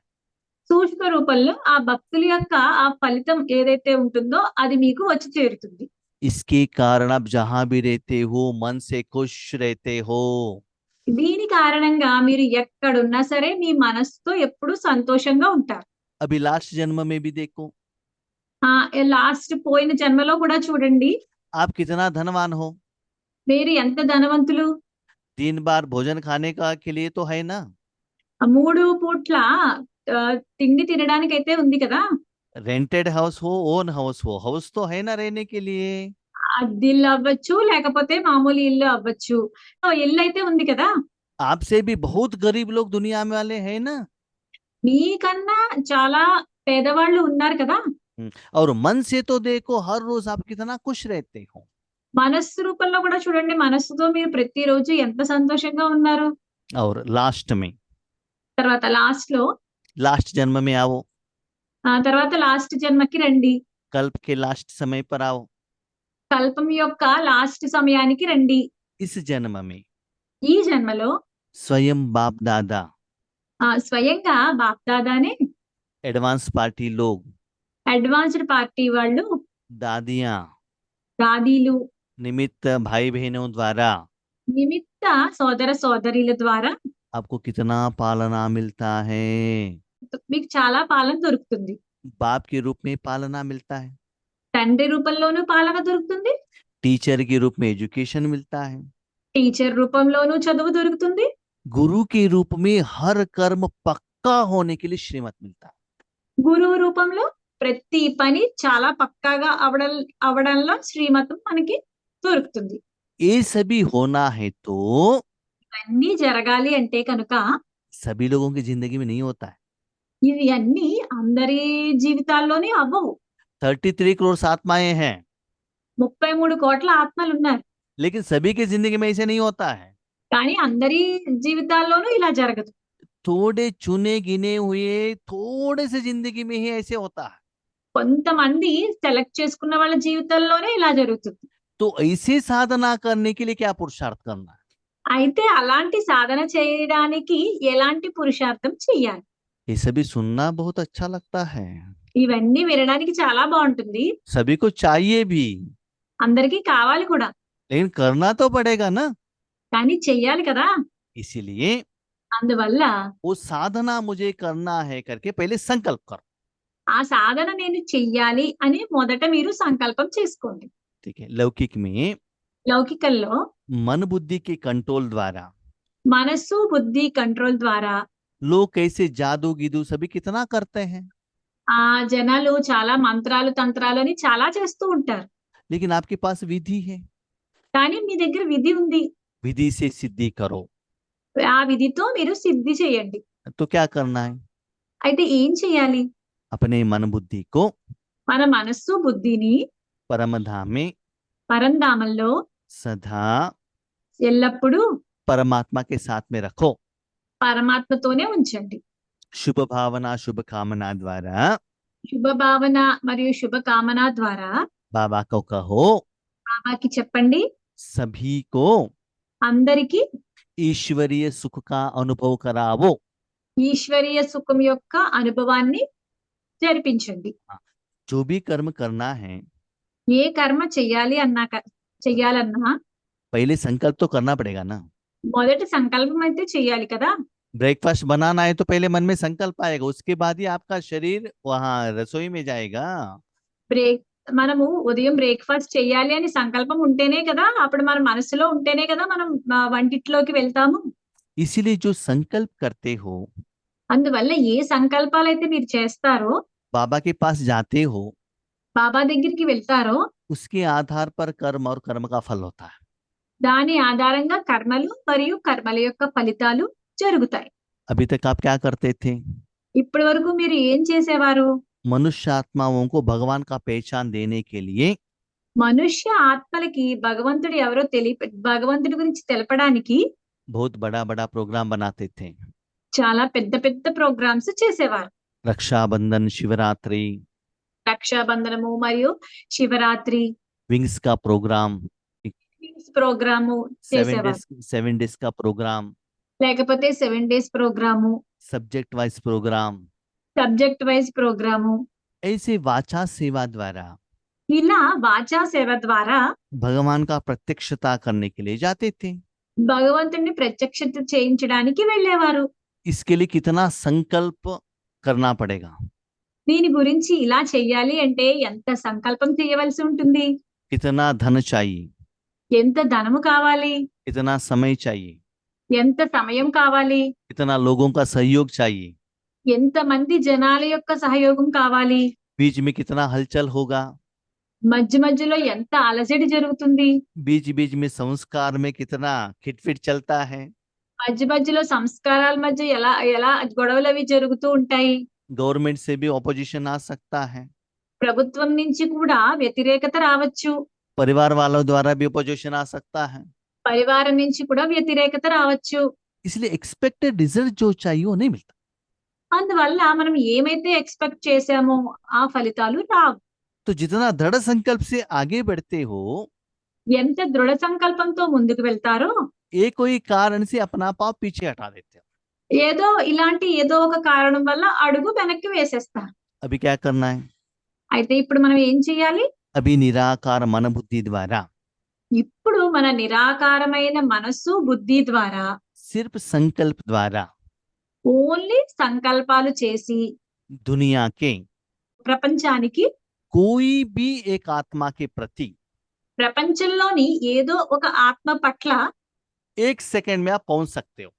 సూక్ష్మ రూపంలో ఆ భక్తుల యొక్క ఆ ఫలితం ఏదైతే ఉంటుందో అది మీకు వచ్చి చేరుతుంది. इसके कारण आप जहां भी रहते हो मन से खुश रहते हो। దీని కారణంగా మీరు ఎక్కడున్నా సరే మీ మనసుతో ఎప్పుడు సంతోషంగా ఉంటారు. अभी लास्ट जन्म में भी देखो, లాస్ట్ పోయిన జన్మలో కూడా చూడండి, आप कितना धनवान हो, మీరు ఎంత ధనవంతులు. 3 बार भोजन खाने का के लिए तो है ना, 3 పూట్ల తిండి తినడానికైతే ఉంది కదా, रेंटेड हाउस हो ओन हाउस हो, हाउस तो है ना रहने के लिए। అద్దిల్లు అవ్వచ్చు లేకపోతే మామూలు ఇల్లు అవ్వచ్చు, ఇల్లు అయితే ఉంది కదా. आपसे भी बहुत गरीब लोग दुनिया में वाले हैं ना, మీకన్నా చాలా పేదవాళ్ళు ఉన్నారు కదా. और मन से तो देखो हर रोज आप कितना खुश रहते हो। మనస్సు రూపంలో కూడా చూడండి, మనస్సుతో మీరు ప్రతిరోజు ఎంత సంతోషంగా ఉన్నారు. और लास्ट में తర్వాత లాస్ట్ లో लास्ट जन्म में आओ, తర్వాత లాస్ట్ జన్మకి రండి, कल्प के लास्ट समय पर आओ। కల్పం యొక్క లాస్ట్ సమయానికి రండి. इस जन्म में ఈ జన్మలో स्वयं बाप दादा స్వయంగా బాప్దాదానే एडवांस पार्टी लोग, అడ్వాన్స్డ్ పార్టీ వాళ్ళు, दादियां, దాదీలు, निमित्त भाई बहनों द्वारा నిమిత్త సోదర సోదరీల ద్వారా आपको कितना पालना मिलता है। మీకు చాలా పాలన దొరుకుతుంది. बाप के रूप में पालना मिलता है, తండ్రి రూపంలోనూ పాలన దొరుకుతుంది, टीचर के रूप में एजुकेशन मिलता है, టీచర్ రూపంలోనూ చదువు దొరుకుతుంది, गुरु के रूप में हर कर्म पक्का होने के लिए श्रीमत मिलता है। గురువు రూపంలో ప్రతి పని చాలా పక్కాగా అవడంలో శ్రీమతం మనకి దొరుకుతుంది. ये सभी होना है तो ఇవన్నీ జరగాలి అంటే కనుక सभी लोगों की जिंदगी में नहीं होता है। ఇవి అన్ని అందరి జీవితాల్లోనే అవ్వవు. 33 करोड़ आत्माएं हैं, 33 కోట్ల ఆత్మలు ఉన్నారు, लेकिन सभी की जिंदगी में ऐसे नहीं होता है। కానీ అందరి జీవితాల్లోనూ ఇలా జరగదు. थोड़े चुने गिने हुए थोड़े से जिंदगी में ही ऐसे होता है। కొంతమంది సెలెక్ట్ చేసుకున్న వాళ్ళ జీవితాల్లోనే ఇలా జరుగుతుంది. तो ऐसे साधना करने के लिए क्या पुरुषार्थ करना है? అయితే అలాంటి సాధన చేయడానికి ఎలాంటి పురుషార్థం చెయ్యాలి? ये सभी सुनना बहुत अच्छा लगता है, ఇవన్నీ వినడానికి చాలా బాగుంటుంది, सभी को चाहिए भी, అందరికీ కావాలి కూడా, लेकिन करना तो पड़ेगा ना। కానీ చెయ్యాలి కదా. इसीलिए అందువల్ల वो साधना मुझे करना है करके पहले संकल्प करो। ఆ సాధన నేను చెయ్యాలి అని మొదట మీరు సంకల్పం చేసుకోండి. ठीक है, लौकिक में లౌకికల్లో मन बुद्धि के कंट्रोल द्वारा మనస్సు బుద్ధి కంట్రోల్ ద్వారా लोग कैसे जादू गिदू सभी कितना करते हैं, ఆ జనాలు చాలా మంత్రాలు తంత్రాలు అని చాలా చేస్తూ ఉంటారు. लेकिन आपके पास विधि है, కానీ మీ దగ్గర విధి ఉంది. विधि से सिद्धि करो। ఆ విధితో మీరు సిద్ధి చేయండి. तो क्या करना है, అయితే ఏం చేయాలి? अपने मन बुद्धि को మన మనస్సు బుద్ధిని परम धाम में పరంధామంలో सदा ఎల్లప్పుడూ परमात्मा के साथ में रखो। పరమాత్మతోనే ఉంచండి. शुभ भावना शुभ कामना द्वारा శుభ భావన మరియు శుభ కామన ద్వారా बाबा को कहो, బాబాకి చెప్పండి. सभी को అందరికీ ईश्वरीय सुख का अनुभव करावो। ఈశ్వరీయ సుఖం యొక్క అనుభవాన్ని జరిపించండి. जो भी कर्म करना है ఏ కర్మ చెయ్యాలన్నా पहले संकल्प तो करना पड़ेगा ना। మొదటి సంకల్పం అయితే చెయ్యాలి కదా. ब्रेकफास्ट बनाना है तो पहले मन में संकल्प आएगा, उसके बाद ही आपका शरीर वहां रसोई में जाएगा। బ్రేక్ మనము ఉదయం బ్రేక్ఫాస్ట్ చెయ్యాలి అని సంకల్పం ఉంటేనే కదా, అప్పుడు మన మనసులో ఉంటేనే కదా మనం వంటిట్లోకి వెళ్తాము. इसीलिए जो संकल्प करते हो, అందువల్ల ఏ సంకల్పాలైతే మీరు చేస్తారో, बाबा के पास जाते हो, బాబా దగ్గరికి వెళ్తారో उसके आधार पर कर्म और कर्म का फल होता है। దాని ఆధారంగా కర్మలు మరియు కర్మల యొక్క ఫలితాలు జరుగుతాయి. अभी तक आप क्या करते थे, ఇప్పటి వరకు మీరు ఏం చేసేవారు? मनुष्य आत्माओं को भगवान का पहचान देने के लिए మనుష్య ఆత్మలకి భగవంతుడు ఎవరో భగవంతుడి గురించి తెలపడానికి बहुत बड़ा बड़ा प्रोग्राम बनाते थे। చాలా పెద్ద పెద్ద ప్రోగ్రామ్స్ చేసేవారు. रक्षाबंधन, शिवरात्रि, రక్షాబంధనము మరియు శివరాత్రి, विंग्स का प्रोग्राम, ప్రోగ్రాము చేసేవారు. 7 डेज का प्रोग्राम, లేకపోతే 7 days programme, subject wise programme, subject wise programme. ऐसे वाचा सेवा द्वारा ఇలా వాచా సేవ ద్వారా भगवान का प्रत्यक्षता करने के लिए जाते थे। భగవంతుడిని ప్రత్యక్షత చేయించడానికి వెళ్ళేవారు. इसके लिए कितना संकल्प करना पड़ेगा, దీని గురించి ఇలా చెయ్యాలి అంటే ఎంత సంకల్పం చేయవలసి ఉంటుంది, कितना धन चाहिए, ఎంత ధనము కావాలి, कितना समय चाहिए, ఎంత సమయం కావాలి, कितना लोगों का सहयोग चाहिए, ఎంత మంది జనాల యొక్క సహయోగం కావాలి, बीच में कितना हलचल होगा, మధ్య మధ్యలో ఎంత అలజడి జరుగుతుంది, बीच बीच में संस्कार में कितना खिटफिट चलता है, మధ్య మధ్యలో సంస్కారాల మధ్య ఎలా ఎలా గొడవలు అవి జరుగుతూ ఉంటాయి. गवर्नमेंट से भी ऑपोजिशन आ सकता है, ప్రభుత్వం నుంచి కూడా వ్యతిరేకత రావచ్చు, परिवार वालों द्वारा भी ऑपोजिशन आ सकता है। పరివారం నుంచి కూడా వ్యతిరేకత రావచ్చు. इसलिए एक्सपेक्टेड रिजल्ट जो चाहिए वो नहीं मिलता। అందువల్ల మనం ఏమైతే ఎక్స్పెక్ట్ చేసామో ఆ ఫలితాలు రావు. तो जितना दृढ़ संकल्प से आगे बढ़ते हो, ఎంత దృఢ సంకల్పంతో ముందుకు వెళ్తారో एक कोई कारण से अपना पाप पीछे हटा देते हो। ఏదో ఒక కారణం వల్ల అడుగు వెనక్కి వేసేస్తారు. अभी क्या करना है, అయితే ఇప్పుడు మనం ఏం చేయాలి? अभी निराकार मन बुद्धि द्वारा ఇప్పుడు మన నిరాకారమైన మనస్సు బుద్ధి ద్వారా सिर्फ संकल्प द्वारा ఓన్లీ సంకల్పాలు చేసి दुनिया के ప్రపంచానికి कोई भी एक आत्मा के प्रति ప్రపంచంలోని ఏదో ఒక ఆత్మ పట్ల 1 सेकंड में आप पहुंच सकते हो।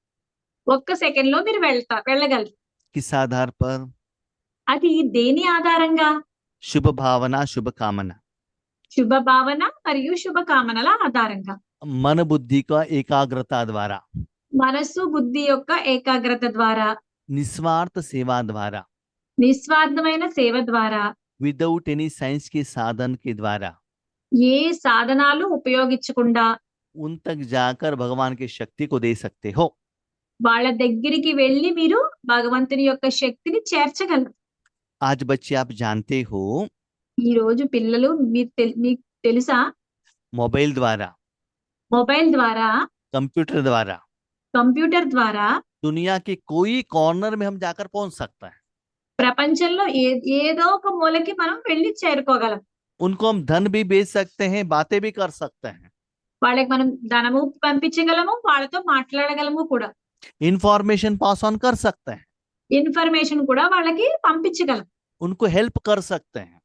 ఒక్క సెకండ్ లో మీరు వెళ్ళగలరు. किस आधार पर, అది దేని ఆధారంగా? शुभ भावना शुभ कामना, శుభ భావన మరియు శుభ కామనల ఆధారంగా, मन बुद्धि का एकाग्रता द्वारा, మనస్సు బుద్ధి యొక్క ఏకాగ్రత ద్వారా, निस्वार्थ सेवा द्वारा, నిస్వార్థమైన సేవ ద్వారా, विदाउट एनी साइंस के साधन के द्वारा ఏ సాధనాలు ఉపయోగించకుండా उन तक जाकर भगवान की शक्ति को दे सकते हो। వాళ్ళ దగ్గరికి వెళ్ళి మీరు భగవంతుని యొక్క శక్తిని చేర్చగలరు. आज बच्चे आप जानते हो, ఈ రోజు పిల్లలు మీకు తెలుసా, मोबाइल द्वारा, మొబైల్ ద్వారా, कंप्यूटर द्वारा కంప్యూటర్ ద్వారా दुनिया के कोई कॉर्नर में हम जाकर पहुंच सकता है। ప్రపంచంలో ఏదో ఒక మూలకి మనం వెళ్ళి చేరుకోగలం. उनको हम धन भी बेच सकते हैं, बातें भी कर सकते हैं, వాళ్ళకి మనం ధనము పంపించగలము, వాళ్ళతో మాట్లాడగలము కూడా, इंफॉर्मेशन पास ऑन कर सकते हैं, ఇన్ఫర్మేషన్ కూడా వాళ్ళకి పంపించగలం, उनको हेल्प कर सकते हैं।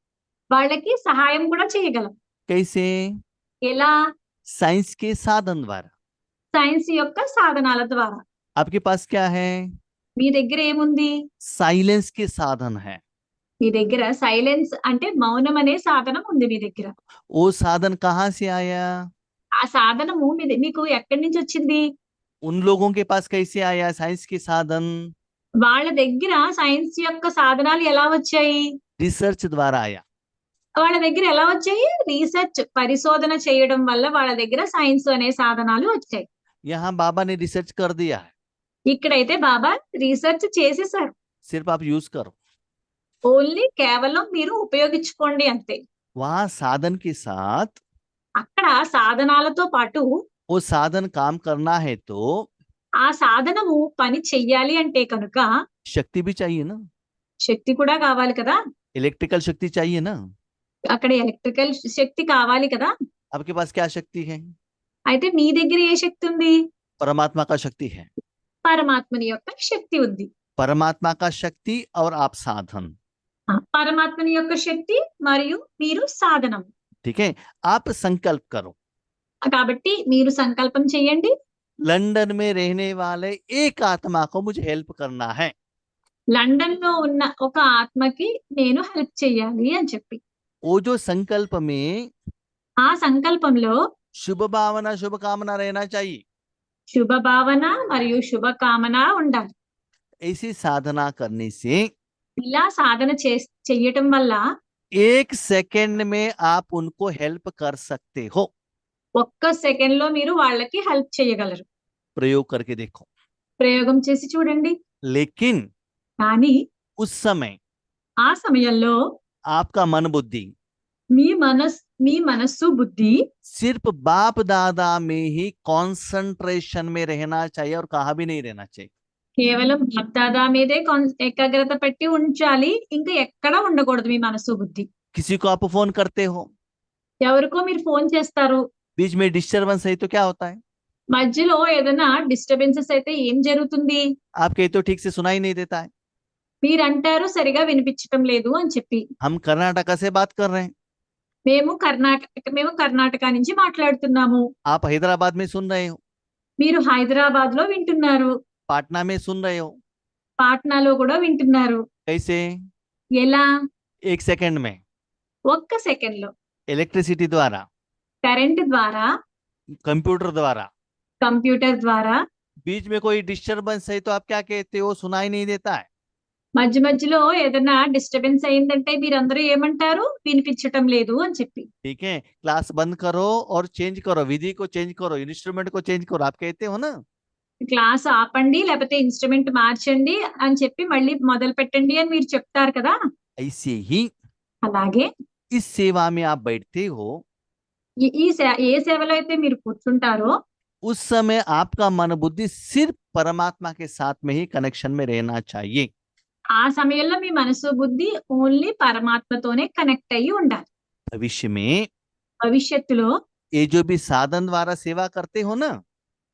వాళ్ళకి సహాయం కూడా చేయగలం. कैसे? ఎలా? साइंस के साधन द्वारा। సైన్స్ యొక్క సాధనాల ద్వారా. आपके पास क्या है? మీ దగ్గర ఏముంది? साइलेंस के साधन है। మీ దగ్గర సైలెన్స్ అంటే మౌనం అనే సాధనం ఉంది మీ దగ్గర. वो साधन कहाँ से आया? ఆ సాధనము మీకు ఎక్కడి నుంచి వచ్చింది? उन लोगों के पास कैसे आया साइंस के साधन? వాళ్ళ దగ్గర సైన్స్ యొక్క సాధనాలు ఎలా వచ్చాయి? रिसर्च द्वारा आया। వాళ్ళ దగ్గర ఎలా వచ్చాయి? రీసెర్చ్ పరిశోధన చేయడం వల్ల వాళ్ళ దగ్గర సైన్స్ అనే సాధనాలు వచ్చాయి. यहाँ बाबा ने रिसर्च कर दिया है, ఇక్కడైతే బాబా రీసెర్చ్ చేసేసారు. सिर्फ आप यूज करो। ఓన్లీ కేవలం మీరు ఉపయోగించుకోండి అంతే. वहां साधन के साथ అక్కడ సాధనాలతో పాటు वो साधन काम करना है तो ఆ సాధనము పని చెయ్యాలి అంటే కనుక शक्ति भी चाहिए ना, శక్తి కూడా కావాలి కదా. इलेक्ट्रिकल शक्ति चाहिए ना। అక్కడ ఎలక్ట్రికల్ శక్తి కావాలి కదా. आपके पास क्या शक्ति है? అయితే మీ దగ్గర ఏ శక్తి ఉంది? परमात्मा का शक्ति है। పరమాత్మని యొక్క శక్తి ఉంది. परमात्मा का शक्ति और आप साधन। పరమాత్మని యొక్క శక్తి మరియు మీరు సాధనం. ठीक है, आप संकल्प करो। కాబట్టి మీరు సంకల్పం చేయండి. लंदन में रहने वाले एक आत्मा को मुझे हेल्प करना है। లండన్ లో ఉన్న ఒక ఆత్మకి నేను హెల్ప్ చేయాలి అని చెప్పి. वो जो संकल्प में ఆ సంకల్పంలో शुभ भावना शुभ कामना रहना चाहिए। శుభ భావన మరియు శుభకామన ఉండాలి. ऐसी साधना करने से ఇలా సాధన చెయ్యటం వల్ల 1 सेकंड में आप उनको हेल्प कर सकते हो। ఒక్క సెకండ్ లో మీరు వాళ్ళకి హెల్ప్ చేయగలరు. प्रयोग करके देखो। ప్రయోగం చేసి చూడండి. लेकिन కానీ उस समय ఆ సమయంలో आपका मन बुद्धि మీ మనస్సు బుద్ధి सिर्फ बाप दादा में ही कंसंट्रेशन में रहना चाहिए और कहाँ भी नहीं रहना चाहिए। కేవలం బాప్దాదా మీదే ఏకాగ్రత పెట్టి ఉంచాలి. ఇంకా ఎక్కడ ఉండకూడదు మీ మనస్సు బుద్ధి. किसी को आप फोन करते हो, ఎవరికో మీరు ఫోన్ చేస్తారు. बीच में डिस्टरबेंस है तो क्या होता है? మధ్యలో ఏదైనా డిస్టర్బెన్సెస్ అయితే ఏం జరుగుతుంది? आप कहते तो ठीक से सुनाई नहीं देता है। మీరంటారు సరిగా వినిపించటం లేదు అని చెప్పి. हम कर्नाटका से बात कर रहे हैं, మేము కర్ణాటక నుంచి మాట్లాడుతున్నాము. आप हैदराबाद में सुन रहे हो, మీరు హైదరాబాద్ లో వింటున్నారు. पाटना में सुन रहे हो। పాట్నాలో కూడా వింటున్నారు. कैसे? ఎలా? 1 सेकंड में ఒక్క సెకండ్ లో इलेक्ट्रिसिटी द्वारा, కరెంట్ ద్వారా, कंप्यूटर द्वारा। కంప్యూటర్ ద్వారా. बीच में कोई डिस्टरबेंस है तो आप क्या कहते हो? सुनाई नहीं देता है। మధ్య మధ్యలో ఏదైనా డిస్టర్బెన్స్ అయిందంటే మీరందరూ ఏమంటారు? వినిపించటం లేదు అని చెప్పి. ठीक है, क्लास बंद करो और चेंज करो, विधि को चेंज करो, इंस्ट्रूमेंट को चेंज करो, आप कहते हो ना। క్లాస్ ఆపండి లేకపోతే ఇన్స్ట్రుమెంట్ మార్చండి అని చెప్పి మళ్ళీ మొదలు పెట్టండి అని మీరు చెప్తారు కదా. ऐसे ही అలాగే इस सेवा में आप बैठते हो, ఏ సేవలో అయితే మీరు కూర్చుంటారో उस समय आपका मन बुद्धि सिर्फ परमात्मा के साथ में ही कनेक्शन में रहना चाहिए। ఆ సమయంలో మీ మనసు బుద్ధి ఓన్లీ పరమాత్మతోనే కనెక్ట్ అయ్యి ఉండాలి. भविष्य में భవిష్యత్తులో ये जो भी साधन द्वारा सेवा करते हो ना,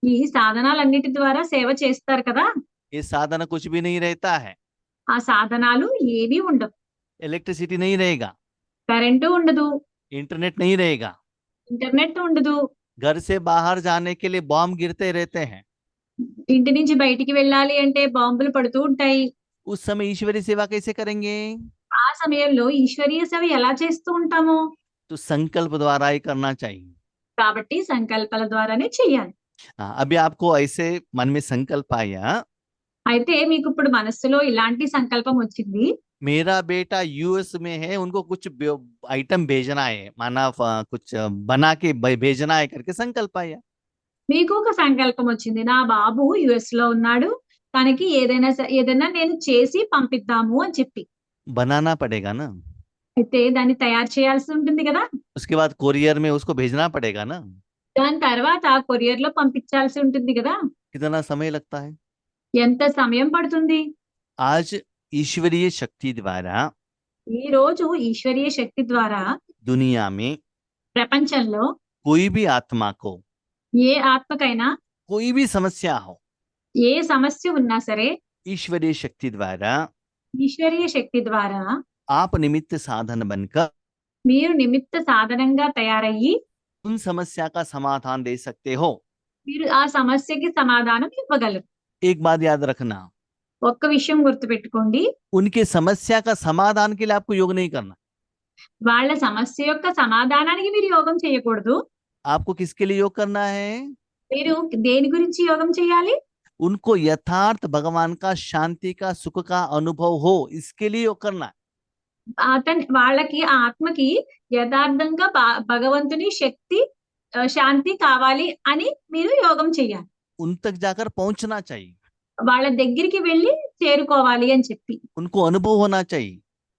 ఈ సాధనాలన్నిటి ద్వారా సేవ చేస్తారు కదా. ये साधन कुछ भी नहीं रहता है। ఆ సాధనాలు ఏవి ఉండవు. इलेक्ट्रिसिटी नहीं रहेगा, కరెంటు ఉండదు, इंटरनेट नहीं रहेगा, ఇంటర్నెట్ ఉండదు. घर से बाहर जाने के लिए बॉम्ब गिरते रहते हैं। ఇంటి నుంచి బయటికి వెళ్ళాలి అంటే బాంబులు పడుతూ ఉంటాయి. उस समय ईश्वरीय सेवा कैसे करेंगे? ఆ సమయంలో ఈశ్వరీయ సేవ ఎలా చేస్తూ ఉంటాము? तो संकल्प द्वारा ही करना चाहिए। కాబట్టి సంకల్పాల ద్వారానే చెయ్యాలి. अभी आपको ऐसे मन में संकल्प आया, అయితే మీకు ఇప్పుడు మనస్సులో ఇలాంటి సంకల్పం వచ్చింది. मेरा बेटा यूएस में है, उनको कुछ आइटम भेजना है, माना कुछ बना के भेजना है करके संकल्प आया। మీకు ఒక సంకల్పం వచ్చింది. నా బాబు యుఎస్ లో ఉన్నాడు, తనకి ఏదైనా నేను చేసి పంపిద్దాము అని చెప్పి. बनाना पड़ेगा ना, అయితే దాన్ని తయారు చేయాల్సి ఉంటుంది కదా. उसके बाद कोरियर में उसको भेजना पड़ेगा ना। దాని తర్వాత కొరియర్ లో పంపించాల్సి ఉంటుంది కదా. कितना समय लगता है? ఎంత సమయం పడుతుంది? आज ईश्वरीय शक्ति द्वारा ఈ రోజు ఈశ్వరీయ శక్తి ద్వారా दुनिया में ప్రపంచంలో कोई भी आत्मा को ఏ ఆత్మకైనా कोई भी समस्या हो, ఏ సమస్య ఉన్నా సరే ईश्वरीय शक्ति द्वारा ఈశ్వరీయ శక్తి ద్వారా आप निमित्त साधन बनकर మీరు నిమిత్త సాధనంగా తయారయ్యి उन समस्या का समाधान दे सकते हो। మీరు ఆ సమస్యకి సమాధానం ఇవ్వగలరు. एक बात याद रखना, ఒక్క విషయం గుర్తుపెట్టుకోండి, उनके समस्या का समाधान के लिए आपको योग नहीं करना। వాళ్ళ సమస్య యొక్క సమాధానానికి మీరు యోగం చేయకూడదు. आपको किसके लिए योग करना है? మీరు దేని గురించి యోగం చేయాలి? उनको यथार्थ भगवान का शांति का सुख का अनुभव हो, इसके लिए योग करना है। వాళ్ళకి ఆ ఆత్మకి యథార్థంగా భగవంతుని శక్తి శాంతి కావాలి అని మీరు యోగం చేయాలి. उन तक जाकर पहुंचना चाहिए, వాళ్ళ దగ్గరికి వెళ్ళి చేరుకోవాలి అని చెప్పి उनको अनुभव होना चाहिए।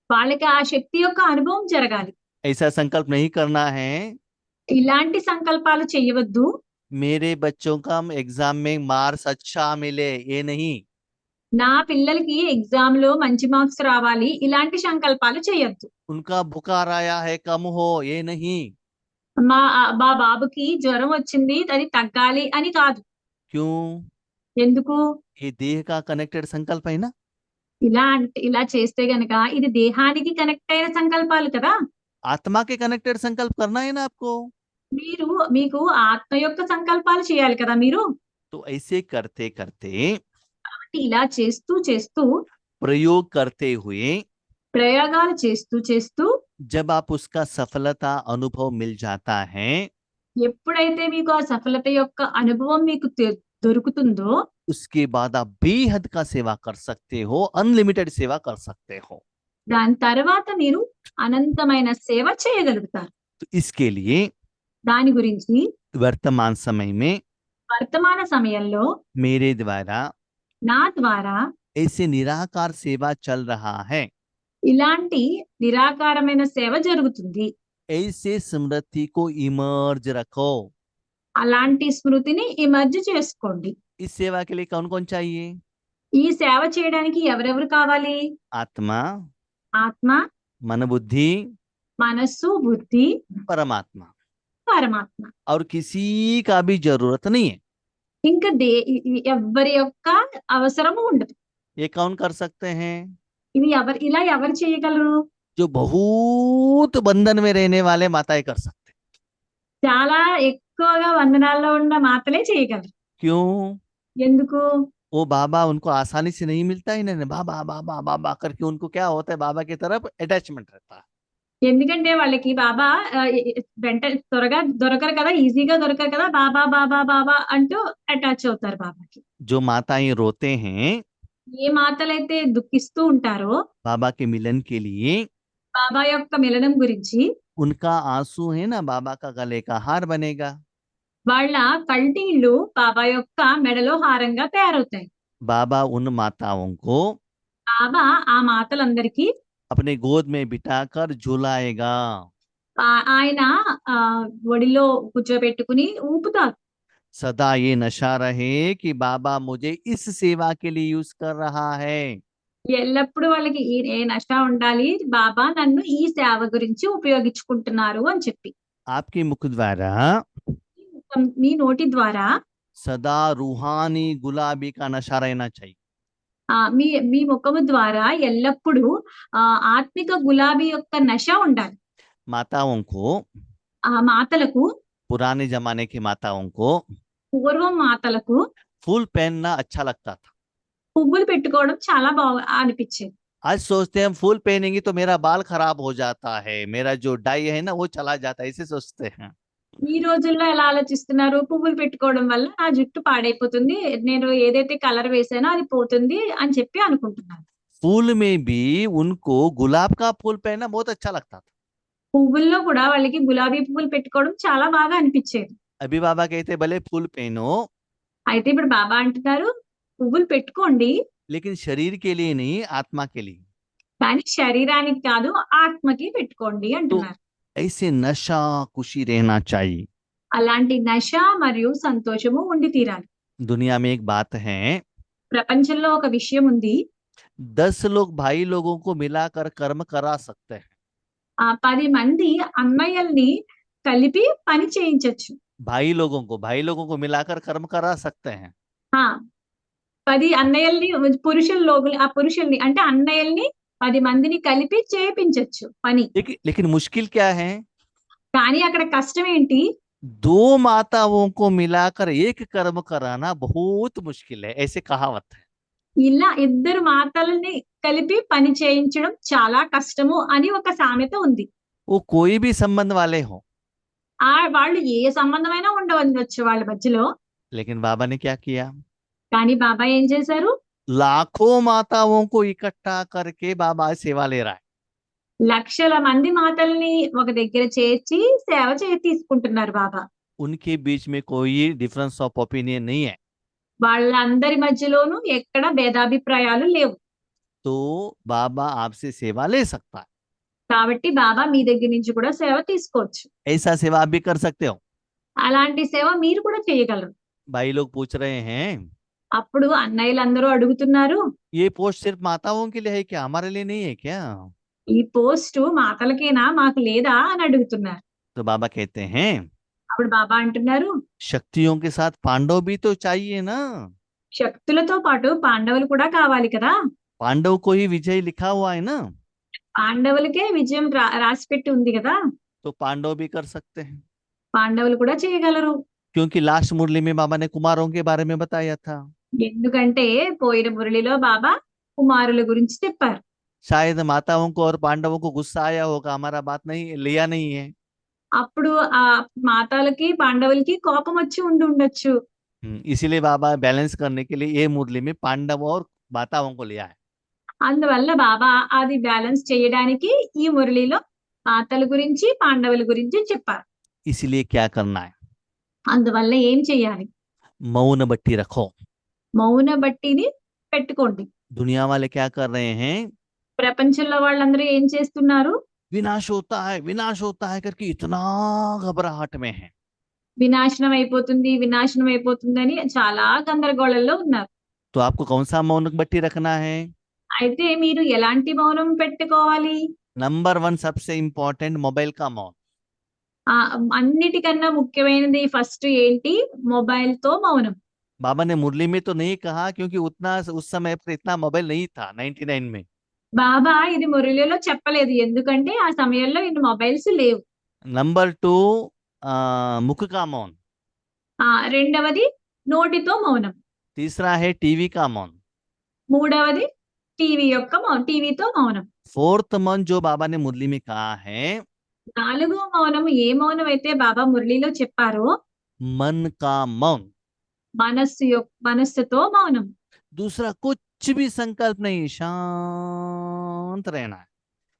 వాళ్ళకి ఆ శక్తి యొక్క అనుభవం జరగాలి. ऐसा संकल्प नहीं करना है ఇలాంటి సంకల్పాలు చేయవద్దు. मेरे बच्चों का एग्जाम में मार्क्स अच्छा मिले, ये नहीं। నా పిల్లలకి ఎగ్జామ్ లో మంచి మార్క్స్ రావాలి, ఇలాంటి సంకల్పాలు చేయొద్దు. उनका बुखार आया है कम हो, ये नहीं। మా మా బాబుకి జ్వరం వచ్చింది, అది తగ్గాలి అని కాదు. क्यों? ఎందుకు? ये देह का कनेक्टेड संकल्प है ना। ఇలా చేస్తే గనక ఇది దేహానికి కనెక్ట్ అయిన సంకల్పాలు కదా. आत्मा के कनेक्टेड संकल्प करना है ना आपको। మీకు ఆత్మ యొక్క సంకల్పాలు చేయాలి కదా మీరు. तो ऐसे करते करते, ఇలా చేస్తూ చేస్తూ, प्रयोग करते हुए, ప్రయోగాలు చేస్తూ చేస్తూ, जब आप उसका सफलता अनुभव मिल जाता है, ఎప్పుడైతే మీకు ఆ సఫలత యొక్క అనుభవం మీకు దొరుకుతుందో, उसके बाद आप बेहद का सेवा कर सकते हो, अनलिमिटेड सेवा कर सकते हो। దాని తర్వాత మీరు అనంతమైన సేవ చేయగలుగుతారు. तो इसके लिए దాని గురించి वर्तमान समय में వర్తమాన సమయంలో मेरे द्वारा నా ద్వారా ऐसे निराकार सेवा चल रहा है। ఇలాంటి నిరాకారమైన సేవ జరుగుతుంది. ऐसे स्मृति को इमर्ज रखो। అలాంటి స్మృతిని ఇమర్జ్ చేసుకోండి. इस सेवा के लिए कौन कौन चाहिए? ఈ సేవ చేయడానికి ఎవరెవరు కావాలి? आत्मा, ఆత్మ, मन बुद्धि, మనస్సు, బుద్ధి, परमात्मा, పరమాత్మ. और किसी का भी जरूरत नहीं है। ఇంకా ఎవ్వరి యొక్క అవసరము ఉండదు. ये कौन कर सकते हैं? ఇది ఇలా ఎవరు చేయగలరు? जो बहुत बंधन में रहने वाले माताएं कर सकते हैं। చాలా ఎక్కువగా వందనాల్లో ఉన్న మాతలే చేయగలరు. क्यों? ఎందుకు? वो बाबा उनको आसानी से नहीं मिलता ही नहीं, बाबा बाबा बाबा करके उनको क्या होता है, बाबा की तरफ अटैचमेंट रहता है। ఎందుకంటే వాళ్ళకి బాబా వెంట త్వరగా దొరకరు కదా, ఈజీగా దొరకరు కదా. బాబా బాబా బాబా అంటూ అటాచ్ అవుతారు బాబాకి. जो माताएं रोते हैं ఏ మాతలైతే దుఃఖిస్తూ ఉంటారో बाबा के मिलन के लिए, బాబా యొక్క మిలనం గురించి, उनका आंसू है ना बाबा का गले का हार बनेगा। వాళ్ళ కళ్ళనీళ్లు బాబా యొక్క మెడలో హారంగా తయారవుతాయి. बाबा उन माताओं को బాబా ఆ మాతలందరికీ अपने गोद में बिठाकर झुलाएगा। ఆయన ఒడిలో కూర్చోబెట్టుకుని ఊపుతారు. सदा ये नशा रहे कि बाबा मुझे इस सेवा के लिए यूज कर रहा है। ఎల్లప్పుడూ వాళ్ళకి ఏ నష ఉండాలి, బాబా నన్ను ఈ సేవ గురించి ఉపయోగించుకుంటున్నారు అని చెప్పి. आपके मुख द्वारा మీ నోటి ద్వారా सदा रूहानी गुलाबी का नशा रहना चाहिए। మీ మీ ముఖము ద్వారా ఎల్లప్పుడూ ఆత్మిక గులాబీ యొక్క నష ఉండాలి. माताओं को, ఆ మాతలకు, पुराने जमाने की माताओं को పూర్వం మాతలకు फूल पहनना अच्छा लगता था। పువ్వులు పెట్టుకోవడం చాలా బాగా అనిపించేది. आज सोचते हैं हम फूल पहनेंगे तो मेरा बाल खराब हो जाता है, मेरा जो डाई है ना वो चला जाता है, ऐसे सोचते हैं। ఈ రోజుల్లో ఎలా ఆలోచిస్తున్నారు? పువ్వులు పెట్టుకోవడం వల్ల నా జుట్టు పాడైపోతుంది, నేను ఏదైతే కలర్ వేసానో అది పోతుంది అని చెప్పి అనుకుంటున్నారు. फूल में भी उनको गुलाब का फूल पहनना बहुत अच्छा लगता था। పువ్వుల్లో కూడా వాళ్ళకి గులాబీ పువ్వులు పెట్టుకోవడం చాలా బాగా అనిపించేది. अभी बाबा कहते भले फूल पहनो, అయితే ఇప్పుడు బాబా అంటున్నారు పువ్వులు పెట్టుకోండి, लेकिन शरीर के लिए नहीं, आत्मा के लिए। కానీ శరీరానికి కాదు, ఆత్మకి పెట్టుకోండి అంటున్నారు. ऐसे नशा खुशी रहना चाहिए। అలాంటి నష మరియు సంతోషము ఉండి తీరాలి. दुनिया में एक बात है, ప్రపంచంలో ఒక విషయం ఉంది. 10 लोग भाई लोगों को मिलाकर कर्म करा सकते हैं। 10 మంది అన్నయ్యల్ని కలిపి పని చేయించొచ్చు. भाई लोगों को मिलाकर कर्म करा सकते हैं। 10 అన్నయ్యల్ని, పురుషుల్ని అంటే అన్నయ్యల్ని 10 మందిని కలిపి చేపించొచ్చు పని. लेकिन मुश्किल क्या है? కానీ అక్కడ కష్టం ఏంటి? 2 माताओं को मिलाकर एक कर्म कराना बहुत मुश्किल है, ऐसे कहावत है। ఇలా ఇద్దరు మాతల్ని కలిపి పని చేయించడం చాలా కష్టము అని ఒక సామెత ఉంది. वो कोई भी संबंध वाले हो, వాళ్ళు ఏ సంబంధమైనా ఉండవచ్చు వాళ్ళ మధ్యలో. लेकिन बाबा ने क्या किया? కానీ బాబా ఏం చేశారు? लाखों माताओं को इकट्ठा करके बाबा सेवा ले रहा है। లక్షల మంది మాతల్ని ఒక దగ్గర చేర్చి సేవ తీసుకుంటున్నారు బాబా. उनके बीच में कोई डिफरेंस ऑफ ओपिनियन नहीं है, వాళ్ళందరి మధ్యలోనూ ఎక్కడ భేదాభిప్రాయాలు లేవు. तो बाबा आपसे सेवा ले सकता है। కాబట్టి బాబా మీ దగ్గర నుంచి కూడా సేవ తీసుకోవచ్చు. ऐसा सेवा आप भी कर सकते हो। అలాంటి సేవ మీరు కూడా చేయగలరు. भाई लोग पूछ रहे हैं, అప్పుడు అన్నయ్యలందరూ అడుగుతున్నారు, ये पोस्ट सिर्फ माताओं के लिए है क्या, हमारे लिए नहीं है क्या? ఈ పోస్ట్ మాతలకేనా మాకు లేదా అని అడుగుతున్నారు. तो बाबा कहते हैं, అప్పుడు బాబా అంటున్నారు, शक्तियों के साथ पांडव भी तो चाहिए ना। శక్తులతో పాటు పాండవులు కూడా కావాలి కదా. पांडव को ही विजय लिखा हुआ है ना, పాండవులకే విజయం రాసిపెట్టి ఉంది కదా. तो पांडव भी कर सकते हैं, పాండవులు కూడా చేయగలరు. क्योंकि लास्ट मुरली में बाबा ने कुमारों के बारे में बताया था। ఎందుకంటే పోయిన మురళిలో బాబా కుమారుల గురించి చెప్పారు. शायद माताओं को और पांडवों को गुस्सा आया होगा, हमारा बात नहीं लिया नहीं है। అప్పుడు ఆ మాతాలకి పాండవులకి కోపం వచ్చి ఉండొచ్చు. इसीलिए बाबा बैलेंस करने के लिए ये मुरली में पांडव और माताओं को लिया है। అందువల్ల బాబా అది బ్యాలెన్స్ చేయడానికి ఈ మురళిలో మాతల గురించి పాండవుల గురించి చెప్పారు. इसलिए क्या करना है? అందువల్ల ఏం చేయాలి? मौन बट्टी रखो। మౌన బట్టిని పెట్టుకోండి. दुनिया वाले क्या कर रहे हैं? ప్రపంచంలో వాళ్ళందరూ ఏం చేస్తున్నారు? विनाश होता है करके इतना घबराहट में है। వినాశనం అయిపోతుందని చాలా గందరగోళంలో ఉన్నారు. तो आपको कौन सा मौन बट्टी रखना है? అయితే మీరు ఎలాంటి మౌనం పెట్టుకోవాలి? नंबर 1 सबसे इंपॉर्टेंट मोबाइल का मौन। అన్నిటికన్నా ముఖ్యమైనది ఫస్ట్ ఏంటి? మొబైల్ తో మౌనం. बाबा ने मुरली में तो नहीं कहा, क्योंकि उतना उस समय पर इतना मोबाइल नहीं था 99 में। బాబా ఇది మురళిలో చెప్పలేదు, ఎందుకంటే ఆ సమయంలో ఇన్ని మొబైల్స్ లేవు. नंबर 2 मुख का मौन। రెండవది నోటితో మౌనం. तीसरा है टीवी का मौन। మూడవది టీవీతో మౌనం. फोर्थ मौन जो बाबा ने मुरली में कहा है, నాలుగో మౌనం ఏ మౌనం అయితే బాబా మురళిలో చెప్పారో मन का मौन। మనస్సుతో మౌనం. दूसरा कुछ भी संकल्प नहीं, शांत रहना है।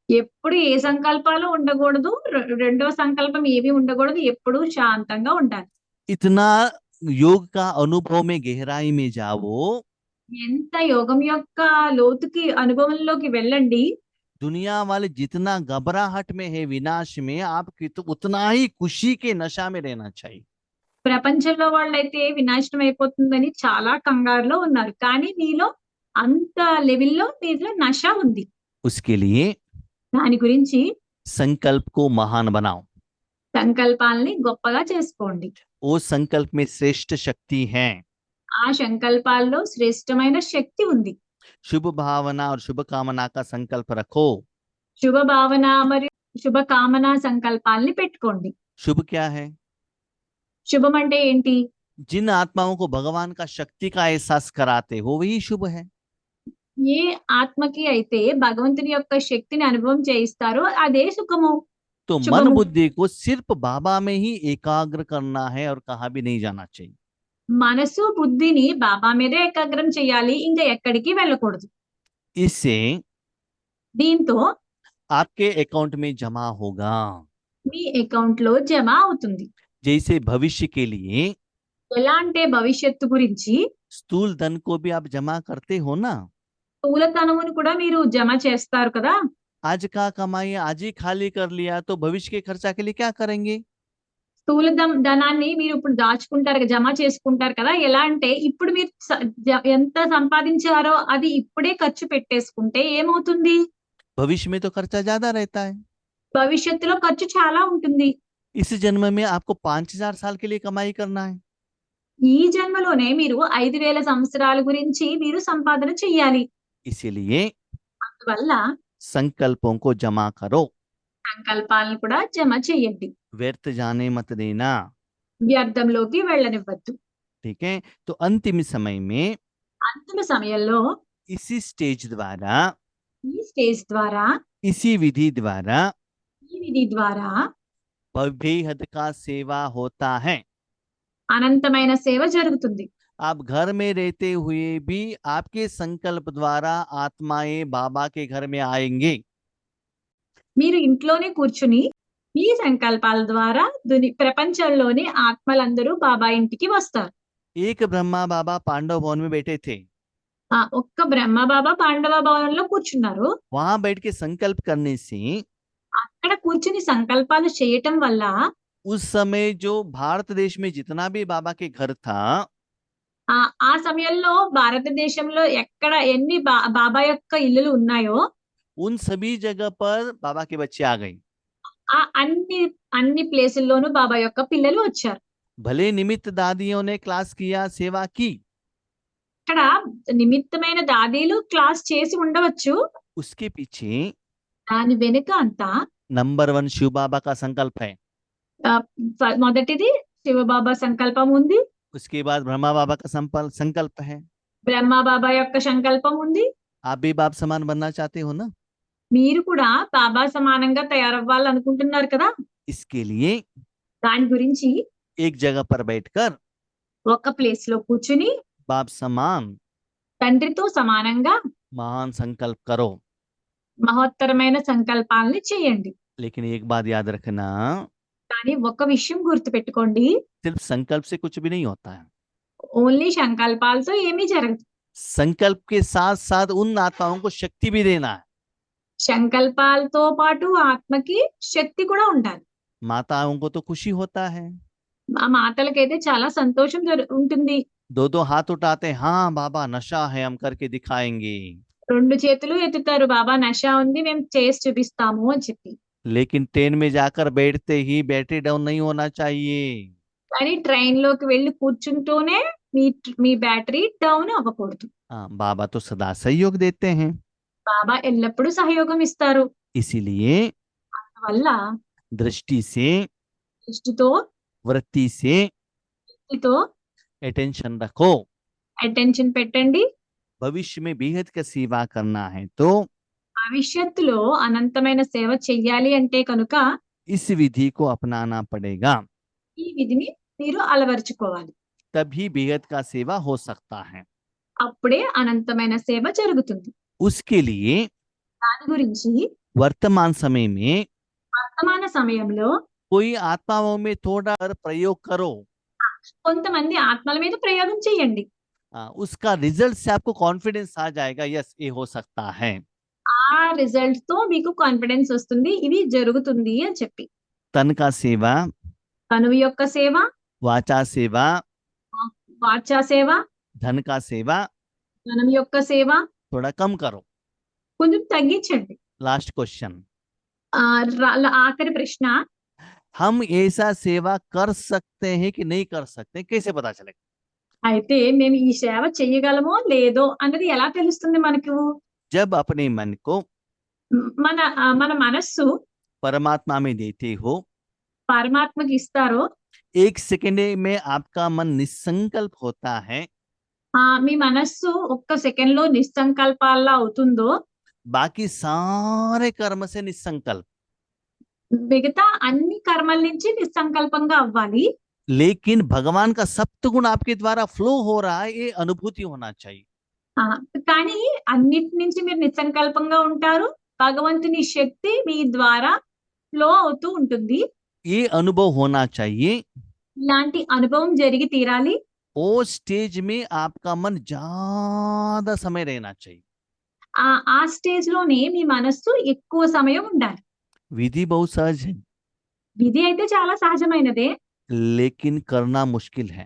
ఎప్పుడు ఏ సంకల్పాలు ఉండకూడదు, రెండవ సంకల్పం ఏవి ఉండకూడదు, ఎప్పుడు శాంతంగా ఉండాలి. इतना योग का अनुभव में गहराई में जाओ, ఎంత యోగం యొక్క లోతుకి అనుభవంలోకి వెళ్ళండి. दुनिया वाले जितना घबराहट में है विनाश में, आपकी तो उतना ही खुशी के नशा में रहना चाहिए। ప్రపంచంలో వాళ్ళైతే వినాశనం అయిపోతుందని చాలా కంగారులో ఉన్నారు, కానీ మీలో అంత లెవెల్లో మీలో నశ ఉంది. उसके लिए దాని గురించి संकल्प को महान बनाओ। సంకల్పాలని గొప్పగా చేసుకోండి. वो संकल्प में श्रेष्ठ शक्ति है। ఆ సంకల్పాల్లో శ్రేష్టమైన శక్తి ఉంది. शुभ भावना और शुभ कामना का संकल्प रखो। శుభ భావన మరియు శుభ కామన సంకల్పాలని పెట్టుకోండి. शुभ क्या है? శుభం అంటే ఏంటి? जिन आत्माओं को भगवान का शक्ति का एहसास कराते हो वही शुभ है। ఏ ఆత్మకి అయితే భగవంతుని యొక్క శక్తిని అనుభవం చేయిస్తారో అదే సుఖము. तो मन शुभम। बुद्धि को सिर्फ बाबा में ही एकाग्र करना है और कहाँ भी नहीं जाना चाहिए। మనసు బుద్ధిని బాబా మీదే ఏకాగ్రం చేయాలి, ఇంకా ఎక్కడికి వెళ్ళకూడదు. इससे దీంతో आपके अकाउंट में जमा होगा। మీ అకౌంట్ లో జమ అవుతుంది. जैसे भविष्य के लिए ఎలా అంటే భవిష్యత్తు గురించి स्थूल धन को भी आप जमा करते हो ना। స్థూలధనమును కూడా మీరు జమ చేస్తారు కదా. आज का कमाई आज ही खाली कर लिया तो भविष्य के खर्चा के लिए क्या करेंगे? స్థూల ధనాన్ని మీరు ఇప్పుడు దాచుకుంటారు, జమ చేసుకుంటారు కదా. ఎలా అంటే ఇప్పుడు మీరు ఎంత సంపాదించారో అది ఇప్పుడే ఖర్చు పెట్టేసుకుంటే ఏమవుతుంది? भविष्य में तो खर्चा ज्यादा रहता है। భవిష్యత్తులో ఖర్చు చాలా ఉంటుంది. इस जन्म में आपको 5000 साल के लिए कमाई करना है। ఈ జన్మలోనే మీరు 5000 సంవత్సరాల గురించి మీరు సంపాదన చెయ్యాలి. इसीलिए అందువల్ల संकल्पों को जमा करो, సంకల్పాలను కూడా జమ చేయండి. व्यर्थ जाने मत देना। వ్యర్థంలోకి వెళ్ళనివ్వద్దు. ठीक है, तो अंतिम समय में అంతిమ సమయంలో इसी स्टेज द्वारा, ఈ స్టేజ్ ద్వారా, इसी विधि द्वारा ఈ విధి ద్వారా बेहद का सेवा होता है। అనంతమైన సేవ జరుగుతుంది. आप घर में रहते हुए भी आपके संकल्प द्वारा आत्माएं बाबा के घर में आएंगे। మీరు ఇంట్లోనే కూర్చుని మీ సంకల్పాల ద్వారా ప్రపంచంలోని ఆత్మలందరూ బాబా ఇంటికి వస్తారు. एक ब्रह्मा बाबा पांडव भवन में बैठे थे, ఒక్క బ్రహ్మ బాబా పాండవ భవనంలో కూర్చున్నారు. वहां बैठ के संकल्प करने से అక్కడ కూర్చుని సంకల్పాలు చేయటం వల్ల उस समय जो भारत देश में जितना भी बाबा के घर था, ఆ సమయంలో భారతదేశంలో ఎక్కడ ఎన్ని బాబా యొక్క ఇల్లులు ఉన్నాయో उन सभी जगह पर बाबा के बच्चे आ गए। ఆ అన్ని ప్లేసుల్లోనూ బాబా యొక్క పిల్లలు వచ్చారు. भले निमित्त दादियों ने क्लास किया, सेवा की, ఇక్కడ నిమిత్తమైన దాదీలు క్లాస్ చేసి ఉండవచ్చు. उसके पीछे దాని వెనుక అంతా नंबर 1 शिव बाबा का संकल्प है। మొదటిది శివబాబా సంకల్పం ఉంది. उसके बाद ब्रह्मा बाबा का संकल्प है। బ్రహ్మ బాబా యొక్క సంకల్పం ఉంది. आप भी बाप समान बनना चाहते हो ना? మీరు కూడా బాబా సమానంగా తయారవ్వాలనుకుంటున్నారు కదా. इसके लिए దాని గురించి एक जगह पर बैठकर ఒక ప్లేస్ లో కూర్చుని बाप समान తండ్రితో సమానంగా महान संकल्प करो। మహోత్తరమైన సంకల్పాలని చేయండి. लेकिन एक बात याद रखना, కానీ ఒక విషయం గుర్తుపెట్టుకోండి, सिर्फ संकल्प से कुछ भी नहीं होता है। ఓన్లీ సంకల్పాలతో ఏమీ జరగదు. संकल्प के साथ साथ उन आत्माओं को शक्ति भी देना है। సంకల్పాలతో పాటు ఆత్మకి శక్తి కూడా ఉండాలి. माताओं को तो खुशी होता है, ఆ మాటలకైతే చాలా సంతోషం ఉంటుంది. 2 हाथ उठाते, हाँ बाबा नशा है, हम करके दिखाएंगे। 2 చేతులు ఎత్తుతారు, బాబా నష ఉంది మేము చేసి చూపిస్తాము అని చెప్పి. लेकिन ट्रेन में जाकर बैठते ही बैटरी डाउन नहीं होना चाहिए। కానీ ట్రైన్ లోకి వెళ్ళి కూర్చుంటూనే మీ బ్యాటరీ డౌన్ అవ్వకూడదు. बाबा तो सदा सहयोग देते हैं, బాబా ఎల్లప్పుడూ సహయోగం ఇస్తారు. इसीलिए వల్ల दृष्टि से, దృష్టితో, वृत्ति से శక్తితో अटेंशन रखो। అటెన్షన్ పెట్టండి. भविष्य में बेहद का सेवा करना है तो భవిష్యత్తులో అనంతమైన సేవ చెయ్యాలి అంటే కనుక इस विधि को अपनाना पड़ेगा, ఈ విధిని మీరు అలవర్చుకోవాలి. तभी बेहद का सेवा हो सकता है। అప్పుడే అనంతమైన సేవ జరుగుతుంది. उसके लिए దాని గురించి वर्तमान समय में వర్తమాన సమయంలో कोई आत्माओं में थोड़ा प्रयोग करो, కొంతమంది ఆత్మల మీద ప్రయోగం చేయండి. उसका रिजल्ट से आपको कॉन्फिडेंस आ जाएगा, यस ये हो सकता है। ఆ రిజల్ట్ తో మీకు కాన్ఫిడెన్స్ వస్తుంది, ఇది జరుగుతుంది అని చెప్పి. तन का सेवा, తనువు యొక్క సేవ, वाचा सेवा, వాచా సేవ, धन का सेवा ధనం యొక్క సేవ थोड़ा कम करो। కొంచెం తగ్గించండి. लास्ट क्वेश्चन, ఆఖరి ప్రశ్న, हम ऐसा सेवा कर सकते हैं कि नहीं कर सकते, कैसे पता चलेगा? అయితే మేము ఈ సేవ చెయ్యగలమో లేదో అన్నది ఎలా తెలుస్తుంది మనకు? जब अपने मन को మన మనస్సు परमात्मा में देते हो, పరమాత్మకి ఇస్తారో, 1 सेकंड में आपका मन निसंकल्प होता है, మీ మనస్సు ఒక్క సెకండ్ లో నిస్సంకల్పాల్లో అవుతుందో, बाकी सारे कर्म से निसंकल्प, మిగతా అన్ని కర్మల నుంచి నిస్సంకల్పంగా అవ్వాలి. लेकिन भगवान का सप्तगुण आपके द्वारा फ्लो हो रहा है, ये अनुभूति होना चाहिए। కానీ అన్నిటి నుంచి మీరు నిస్సంకల్పంగా ఉంటారు, భగవంతుని శక్తి మీ ద్వారా ఫ్లో అవుతూ ఉంటుంది. ये अनुभव होना चाहिए। ఇలాంటి అనుభవం జరిగి తీరాలి. ओ स्टेज में आपका मन ज्यादा समय रहना चाहिए। ఆ స్టేజ్ లోనే మీ మనస్సు ఎక్కువ సమయం ఉండాలి. विधि बहुत सहज है, విధి అయితే చాలా సహజమైనదే, लेकिन करना मुश्किल है।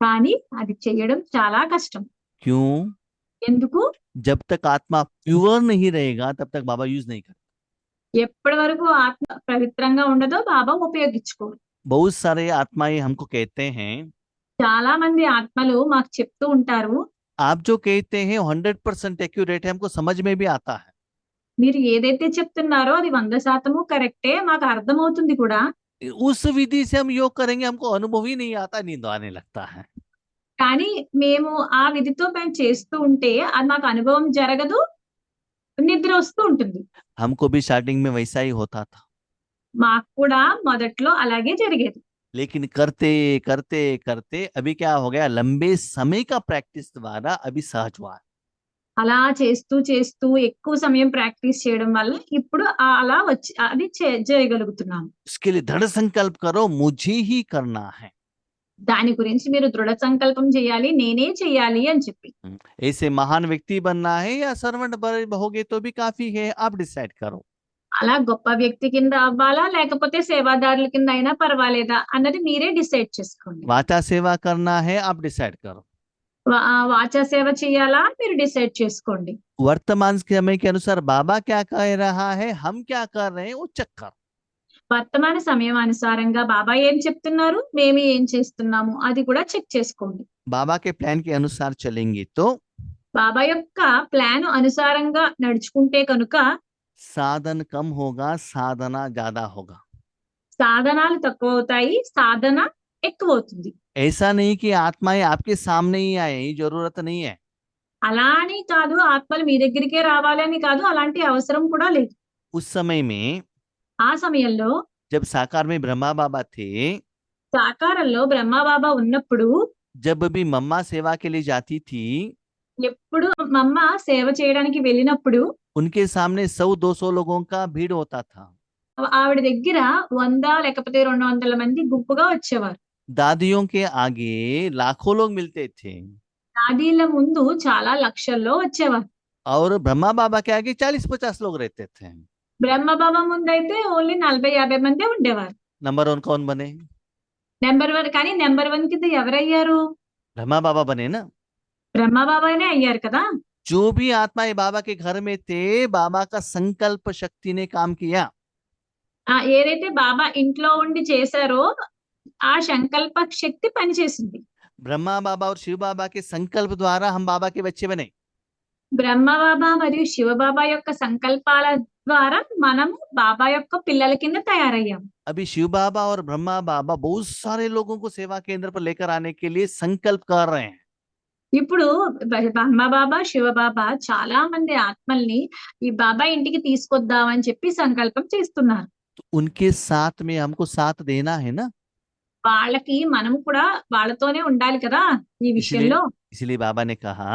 కానీ అది చేయడం చాలా కష్టం. क्यों? ఎందుకు? जब तक आत्मा प्योर नहीं रहेगा तब तक बाबा यूज नहीं करते। ఎప్పటి వరకు ఆత్మ పవిత్రంగా ఉండదో బాబా ఉపయోగించుకోరు. बहुत सारे आत्माएं हमको कहते हैं, చాలా మంది ఆత్మలు మాకు చెప్తూ ఉంటారు, आप जो कहते हैं 100% एक्यूरेट है, हमको समझ में भी आता है, మీరు ఏదైతే చెప్తున్నారో అది 100% కరెక్టే. మాకు అర్థమవుతుంది కూడా. उस विधि से हम योग करेंगे, हमको अनुभव ही नहीं आता, नींद आने लगता है। కానీ మేము ఆ విధితో మేము చేస్తూ ఉంటే అది మాకు అనుభవం జరగదు. నిద్ర వస్తూ ఉంటుంది. हमको भी स्टार्टिंग में वैसा ही होता था, మాకు కూడా మొదట్లో అలాగే జరిగేది. लेकिन करते करते करते अभी क्या हो गया, लंबे समय का प्रैक्टिस द्वारा अभी सहज हुआ है। అలా చేస్తూ ఎక్కువ సమయం ప్రాక్టీస్ చేయడం వల్ల ఇప్పుడు అలా వచ్చి అది చేయగలుగుతున్నాము. उसके लिए दृढ़ संकल्प करो, मुझे ही करना है। దాని గురించి మీరు దృఢ సంకల్పం చేయాలి, నేనే చేయాలి అని చెప్పి. ऐसे महान व्यक्ति बनना है या सर्वेंट होगे तो भी काफी है, आप डिसाइड करो। అలా గొప్ప వ్యక్తి కింద అవ్వాలా లేకపోతే సేవాదారుల కింద అయినా పర్వాలేదా అన్నది మీరే డిసైడ్ చేసుకోండి. वाचा सेवा करना है, आप डिसाइड करो। వాచా సేవ చేయాలా మీరు డిసైడ్ చేసుకోండి. वर्तमान समय के अनुसार बाबा क्या कह रहा है, हम क्या कर रहे हैं, वो चेक करो। వర్తమాన సమయం అనుసారంగా బాబా ఏం చెప్తున్నారు, మేము ఏం చేస్తున్నాము అది కూడా చెక్ చేసుకోండి. बाबा के प्लान के अनुसार चलेंगे तो బాబా యొక్క ప్లాన్ అనుసారంగా నడుచుకుంటే కనుక साधन कम होगा, साधना ज्यादा होगा। సాధనాలు తక్కువ అవుతాయి, సాధన ఎక్కువ అవుతుంది. ऐसा नहीं कि आत्माएं आपके सामने ही आए, ये जरूरत नहीं है। అలా అని కాదు, ఆత్మలు మీ దగ్గరికే రావాలని కాదు, అలాంటి అవసరం కూడా లేదు. उस समय में ఆ సమయంలో जब साकार में ब्रह्मा बाबा थे, సాకారంలో బ్రహ్మబాబా ఉన్నప్పుడు जब भी मम्मा सेवा के लिए जाती थी, ఎప్పుడు మమ్మ సేవ చేయడానికి వెళ్ళినప్పుడు उनके सामने 100-200 लोगों का भीड़ होता था। ఆవిడ దగ్గర 100 లేకపోతే 200 మంది గుంపుగా వచ్చేవారు. दादियों के आगे लाखों लोग मिलते थे నాదీల ముందు చాలా లక్షల్లో వచ్చేవారు. और ब्रह्मा बाबा के आगे 40-50 लोग रहते थे। బ్రహ్మబాబా ముందైతే ఓన్లీ 40-50 మందే ఉండేవారు. नंबर 1 कौन बने? నెంబర్ 1 కానీ నెంబర్ 1 కింద ఎవరయ్యారు? ब्रह्मा बाबा बने ना। బ్రహ్మబాబానే అయ్యారు కదా. जो भी आत्माएं बाबा के घर में थे, बाबा का संकल्प शक्ति ने काम किया। ఏదైతే బాబా ఇంట్లో ఉండి చేశారో ఆ సంకల్ప శక్తి పనిచేసింది. ब्रह्मा बाबा और शिव बाबा के संकल्प द्वारा हम बाबा के बच्चे बने। బ్రహ్మబాబా మరియు శివబాబా యొక్క సంకల్పాల ద్వారా మనము బాబా యొక్క పిల్లల కింద తయారయ్యాం. अभी शिव बाबा और ब्रह्मा बाबा बहुत सारे लोगों को सेवा केंद्र पर लेकर आने के लिए संकल्प कर रहे हैं। ఇప్పుడు బ్రహ్మబాబా శివబాబా చాలా మంది ఆత్మల్ని ఈ బాబా ఇంటికి తీసుకొద్దామని చెప్పి సంకల్పం చేస్తున్నారు. तो उनके साथ में हमको साथ देना है ना। వాళ్ళకి మనం కూడా వాళ్ళతోనే ఉండాలి కదా ఈ విషయంలో. इसलिए बाबा ने कहा,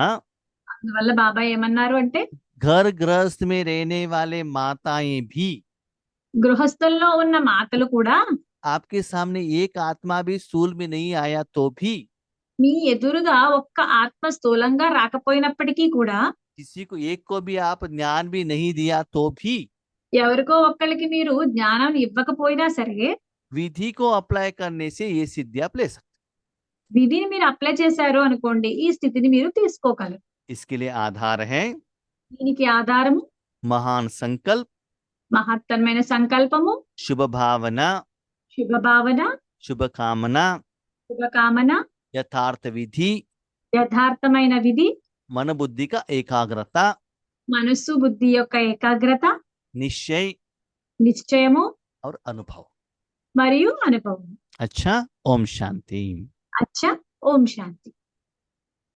అందువల్ల బాబా ఏమన్నారు అంటే घर गृहस्थ में रहने वाले माताएं भी, గృహస్థుల్లో ఉన్న మాతలు కూడా आपके सामने एक आत्मा भी स्थूल में नहीं आया तो भी, మీ ఎదురుగా ఒక్క ఆత్మ స్థూలంగా రాకపోయినప్పటికీ కూడా, किसी को एक को भी आप ज्ञान भी नहीं दिया तो भी, ఎవరికో ఒక్కళ్ళకి మీరు జ్ఞానం ఇవ్వకపోయినా సరే विधि को अप्लाई करने से ये सिद्धि आप ले सकते। విధిని మీరు అప్లై చేశారు అనుకోండి, ఈ స్థితిని మీరు తీసుకోగలరు. इसके लिए आधार है దీనికి ఆధారము महान संकल्प, మహత్తరమైన సంకల్పము, शुभ भावना, శుభ భావన, शुभ कामना, శుభకామన, यथार्थ विधि, యథార్థమైన విధి, मन बुद्धि का एकाग्रता, మనస్సు బుద్ధి యొక్క ఏకాగ్రత, निश्चय నిశ్చయము और अनुभव। మరియు అనుభవం. अच्छा, ओम शांति। అచ్చా, ఓం శాంతి.